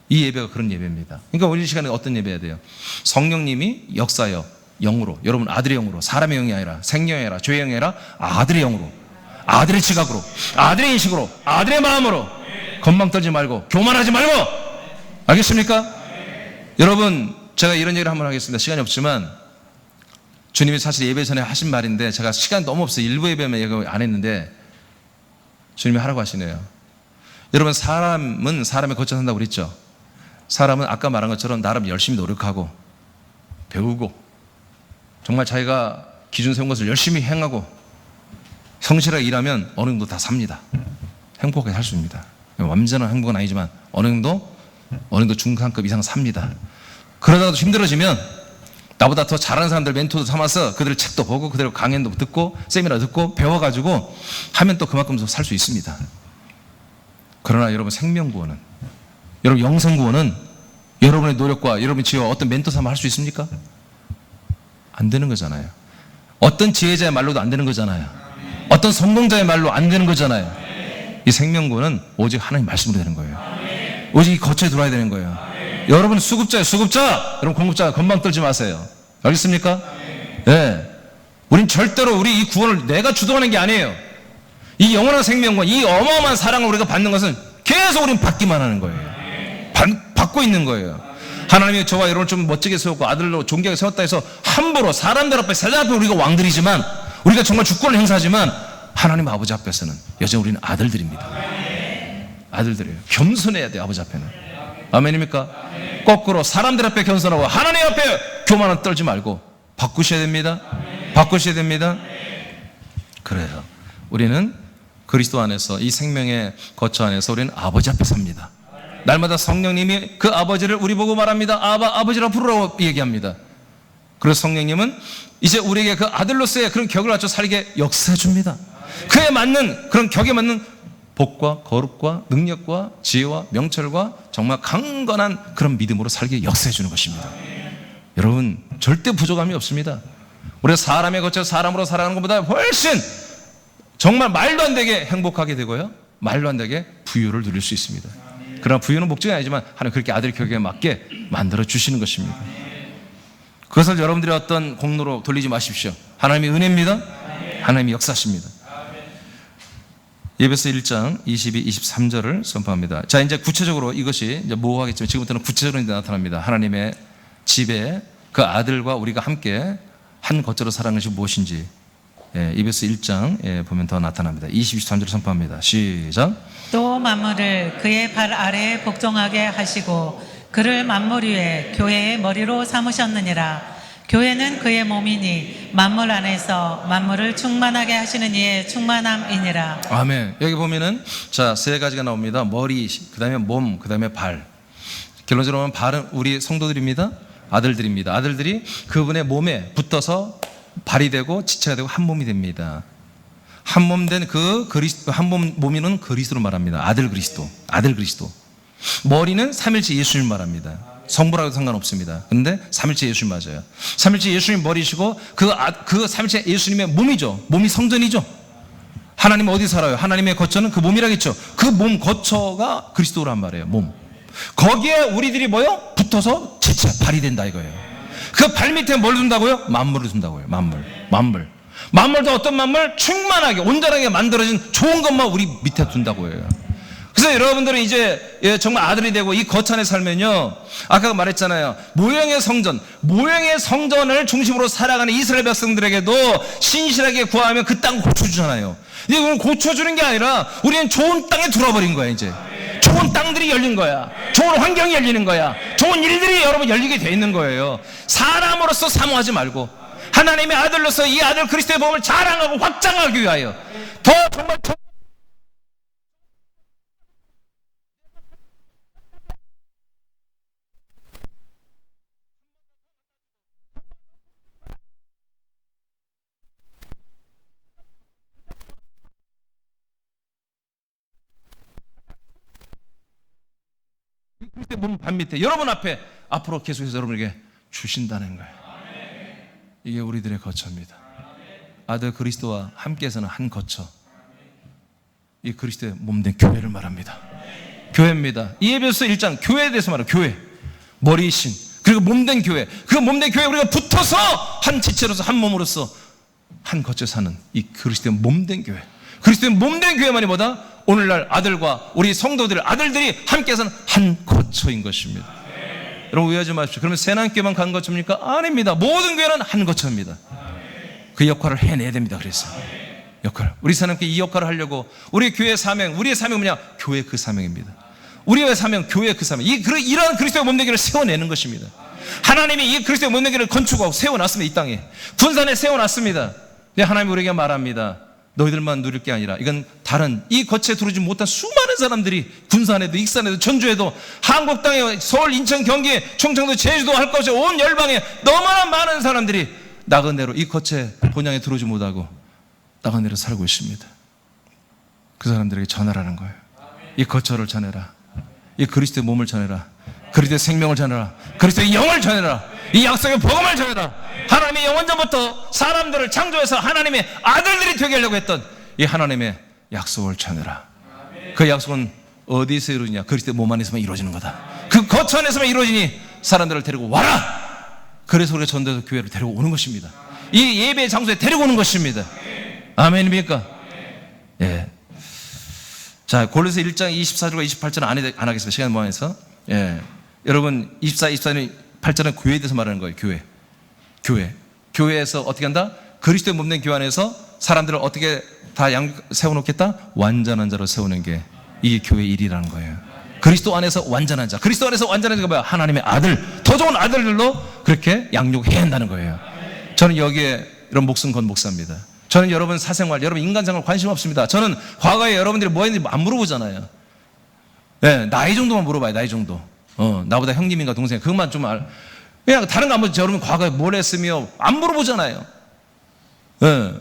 이 예배가 그런 예배입니다. 그러니까 우리 시간에 어떤 예배해야 돼요? 성령님이 역사여 영으로, 여러분 아들의 영으로, 사람의 영이 아니라 생명이 아니라 죄의 영이 아니라 아들의 영으로, 아들의 지각으로, 아들의 인식으로, 아들의 마음으로 건방 떨지 말고 교만하지 말고. 알겠습니까? 여러분 제가 이런 얘기를 한번 하겠습니다. 시간이 없지만 주님이 사실 예배 전에 하신 말인데 제가 시간이 너무 없어요. 일부 예배만 얘기 안 했는데 주님이 하라고 하시네요. 여러분 사람은 사람의 거쳐 산다고 그랬죠. 사람은 아까 말한 것처럼 나름 열심히 노력하고 배우고 정말 자기가 기준 세운 것을 열심히 행하고 성실하게 일하면 어느 정도 다 삽니다. 행복하게 살 수 있습니다. 완전한 행복은 아니지만 어느 정도 중간급 이상 삽니다. 그러다가도 힘들어지면 나보다 더 잘하는 사람들 멘토도 삼아서 그들 책도 보고 그들 강연도 듣고 세미나 듣고 배워가지고 하면 또 그만큼 더 살 수 있습니다. 그러나 여러분 생명구원은, 여러분 영생구원은 여러분의 노력과 여러분의 지혜와 어떤 멘토 삼아 할 수 있습니까? 안 되는 거잖아요. 어떤 지혜자의 말로도 안 되는 거잖아요. 어떤 성공자의 말로 안 되는 거잖아요. 이 생명구원은 오직 하나님 말씀으로 되는 거예요. 오직 이 거처에 들어와야 되는 거예요. 여러분 수급자예요. 수급자. 여러분 공급자 건방 떨지 마세요. 알겠습니까? 네. 우린 절대로 우리 이 구원을 내가 주도하는 게 아니에요. 이 영원한 생명과 이 어마어마한 사랑을 우리가 받는 것은 계속 우린 받기만 하는 거예요. 받고 있는 거예요. 하나님이 저와 여러분을 좀 멋지게 세웠고 아들로 존귀하게 세웠다 해서 함부로 사람들 앞에 세상 앞에 우리가 왕들이지만, 우리가 정말 주권을 행사하지만 하나님 아버지 앞에서는 여전히 우리는 아들들입니다. 아들들이에요. 겸손해야 돼요, 아버지 앞에는. 아멘입니까? 거꾸로 사람들 앞에 겸손하고 하나님 앞에 교만은 떨지 말고 바꾸셔야 됩니다. 바꾸셔야 됩니다. 그래요. 우리는 그리스도 안에서, 이 생명의 거처 안에서 우리는 아버지 앞에 삽니다. 날마다 성령님이 그 아버지를 우리 보고 말합니다. 아버지라 부르라고 얘기합니다. 그래서 성령님은 이제 우리에게 그 아들로서의 그런 격을 갖춰 살게 역사해 줍니다. 그에 맞는, 그런 격에 맞는 복과 거룩과 능력과 지혜와 명철과 정말 강건한 그런 믿음으로 살게 역사해 주는 것입니다. 여러분, 절대 부족함이 없습니다. 우리가 사람에 거쳐 사람으로 살아가는 것보다 훨씬 정말 말도 안 되게 행복하게 되고요, 말도 안 되게 부유를 누릴 수 있습니다. 그러나 부유는 목적이 아니지만 하나님 그렇게 아들의 격에 맞게 만들어 주시는 것입니다. 그것을 여러분들의 어떤 공로로 돌리지 마십시오. 하나님의 은혜입니다. 하나님이 역사십니다. 예배서 1장 22, 23절을 선포합니다. 자, 이제 구체적으로 이것이 이제 모호하겠지만 지금부터는 구체적으로 나타납니다. 하나님의 집에 그 아들과 우리가 함께 한 거처로 살아가는 것이 무엇인지, 예배서 1장 보면 더 나타납니다. 20, 23절을 선포합니다. 시작. 또 만물을 그의 발 아래에 복종하게 하시고 그를 만물 위에 교회의 머리로 삼으셨느니라. 교회는 그의 몸이니 만물 안에서 만물을 충만하게 하시는 이의 충만함이니라. 아멘. 여기 보면은 자, 세 가지가 나옵니다. 머리, 그 다음에 몸, 그 다음에 발. 결론적으로 보면 발은 우리 성도들입니다. 아들들입니다. 아들들이 그분의 몸에 붙어서 발이 되고 지체가 되고 한 몸이 됩니다. 한 몸 된 그 그리스도, 한 몸이는 그리스도로 말합니다. 아들 그리스도, 아들 그리스도. 머리는 삼일째 예수님 말합니다. 성부라고 상관없습니다. 그런데 삼일째 예수님 맞아요. 삼일째 예수님 머리시고 그 삼일째 예수님의 몸이죠. 몸이 성전이죠. 하나님 어디 살아요? 하나님의 거처는 그 몸이라겠죠. 그 몸 거처가 그리스도란 말이에요. 몸. 거기에 우리들이 뭐요? 붙어서 지체, 발이 된다 이거예요. 그 발 밑에 뭘 둔다고요? 만물을 둔다고요. 만물. 만물도 어떤 만물? 충만하게 온전하게 만들어진 좋은 것만 우리 밑에 둔다고 해요. 그래서 여러분들은 이제 정말 아들이 되고 이 거처 안에 살면요, 아까 말했잖아요, 모형의 성전을 중심으로 살아가는 이스라엘 백성들에게도 신실하게 구하면 그 땅 고쳐주잖아요. 이제 그건 고쳐주는 게 아니라 우리는 좋은 땅에 들어버린 거야. 이제 좋은 땅들이 열린 거야. 좋은 환경이 열리는 거야. 좋은 일들이 여러분 열리게 돼 있는 거예요. 사람으로서 사모하지 말고 하나님의 아들로서 이 아들 그리스도의 몸을 자랑하고 확장하기 위하여 더 정말 그리스도의 몸 반 밑에 여러분 앞에 앞으로 계속해서 여러분에게 주신다는 거예요. 이게 우리들의 거처입니다. 아들 그리스도와 함께해서는 한 거처, 이 그리스도의 몸된 교회를 말합니다. 교회입니다. 이 에베소 1장 교회에 대해서 말해요. 교회, 머리이신 그리고 몸된 교회, 그 몸된 교회 우리가 붙어서 한 지체로서 한 몸으로서 한 거처에 사는 이 그리스도의 몸된 교회, 그리스도의 몸된 교회만이 뭐다? 오늘날 아들과 우리 성도들, 아들들이 함께해서는 한 거처인 것입니다. 여러분 오해하지 마십시오. 그러면 세난교회만 간 거처입니까? 아닙니다. 모든 교회는 한 거처입니다. 그 역할을 해내야 됩니다. 그래서 역할, 우리 세난교회 이 역할을 하려고 우리 교회의 사명, 우리의 사명은 뭐냐? 교회 그 사명입니다. 우리의 사명, 교회 그 사명. 이러한 그리스도의 몸된 교회를 세워내는 것입니다. 하나님이 이 그리스도의 몸된 교회를 건축하고 세워놨습니다. 이 땅에 군산에 세워놨습니다. 하나님이 우리에게 말합니다. 너희들만 누릴 게 아니라 이건 다른 이 거처에 들어오지 못한 수많은 사람들이 군산에도 익산에도 전주에도 한국 땅에 서울 인천 경기 충청도 제주도 할 것이 온 열방에 너무나 많은 사람들이 나그네로 이 거처에 본향에 들어오지 못하고 나그네로 살고 있습니다. 그 사람들에게 전하라는 거예요. 이 거처를 전해라. 이 그리스도의 몸을 전해라. 그리스도의 생명을 전해라. 그리스도의 영을 전해라. 이 약속의 복음을 전해라. 하나님의 영원전부터 사람들을 창조해서 하나님의 아들들이 되게 하려고 했던 이 하나님의 약속을 전해라. 그 약속은 어디서 이루어지냐? 그리스도의 몸 안에서만 이루어지는 거다. 그 거처 안에서만 이루어지니 사람들을 데리고 와라. 그래서 우리가 전도해서 교회를 데리고 오는 것입니다. 이 예배의 장소에 데리고 오는 것입니다. 아멘입니까? 예. 자, 골로새 1장 24절과 28절은 안 하겠습니다. 시간 모아서. 예. 여러분 24년 8절은 교회에 대해서 말하는 거예요. 교회에서 어떻게 한다? 그리스도의 몸된 교회 안에서 사람들을 어떻게 다 세워놓겠다? 완전한 자로 세우는 게 이게 교회의 일이라는 거예요. 그리스도 안에서 완전한 자. 그리스도 안에서 완전한 자가 뭐야? 하나님의 아들, 더 좋은 아들들로 그렇게 양육해야 한다는 거예요. 저는 여기에 이런 목숨 건 목사입니다. 저는 여러분 사생활, 여러분 인간생활 관심 없습니다. 저는 과거에 여러분들이 뭐 했는지 안 물어보잖아요. 네, 나이 정도만 물어봐요. 나이 정도. 나보다 형님인가 동생, 그것만 좀 그냥 다른 거 안 물어보죠. 여러분 과거에 뭘 했으며 안 물어보잖아요. 네,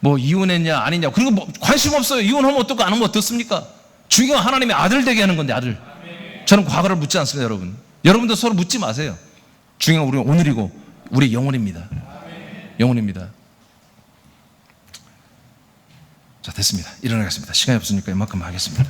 뭐 이혼했냐 아니냐. 그리고 뭐 관심 없어요. 이혼하면 어떻고 안 하면 어떻습니까? 중요한 하나님의 아들 되게 하는 건데, 아들. 저는 과거를 묻지 않습니다. 여러분도 서로 묻지 마세요. 중요한 우리는 오늘이고 우리 영혼입니다. 영혼입니다. 자, 됐습니다. 일어나겠습니다. 시간이 없으니까 이만큼 하겠습니다.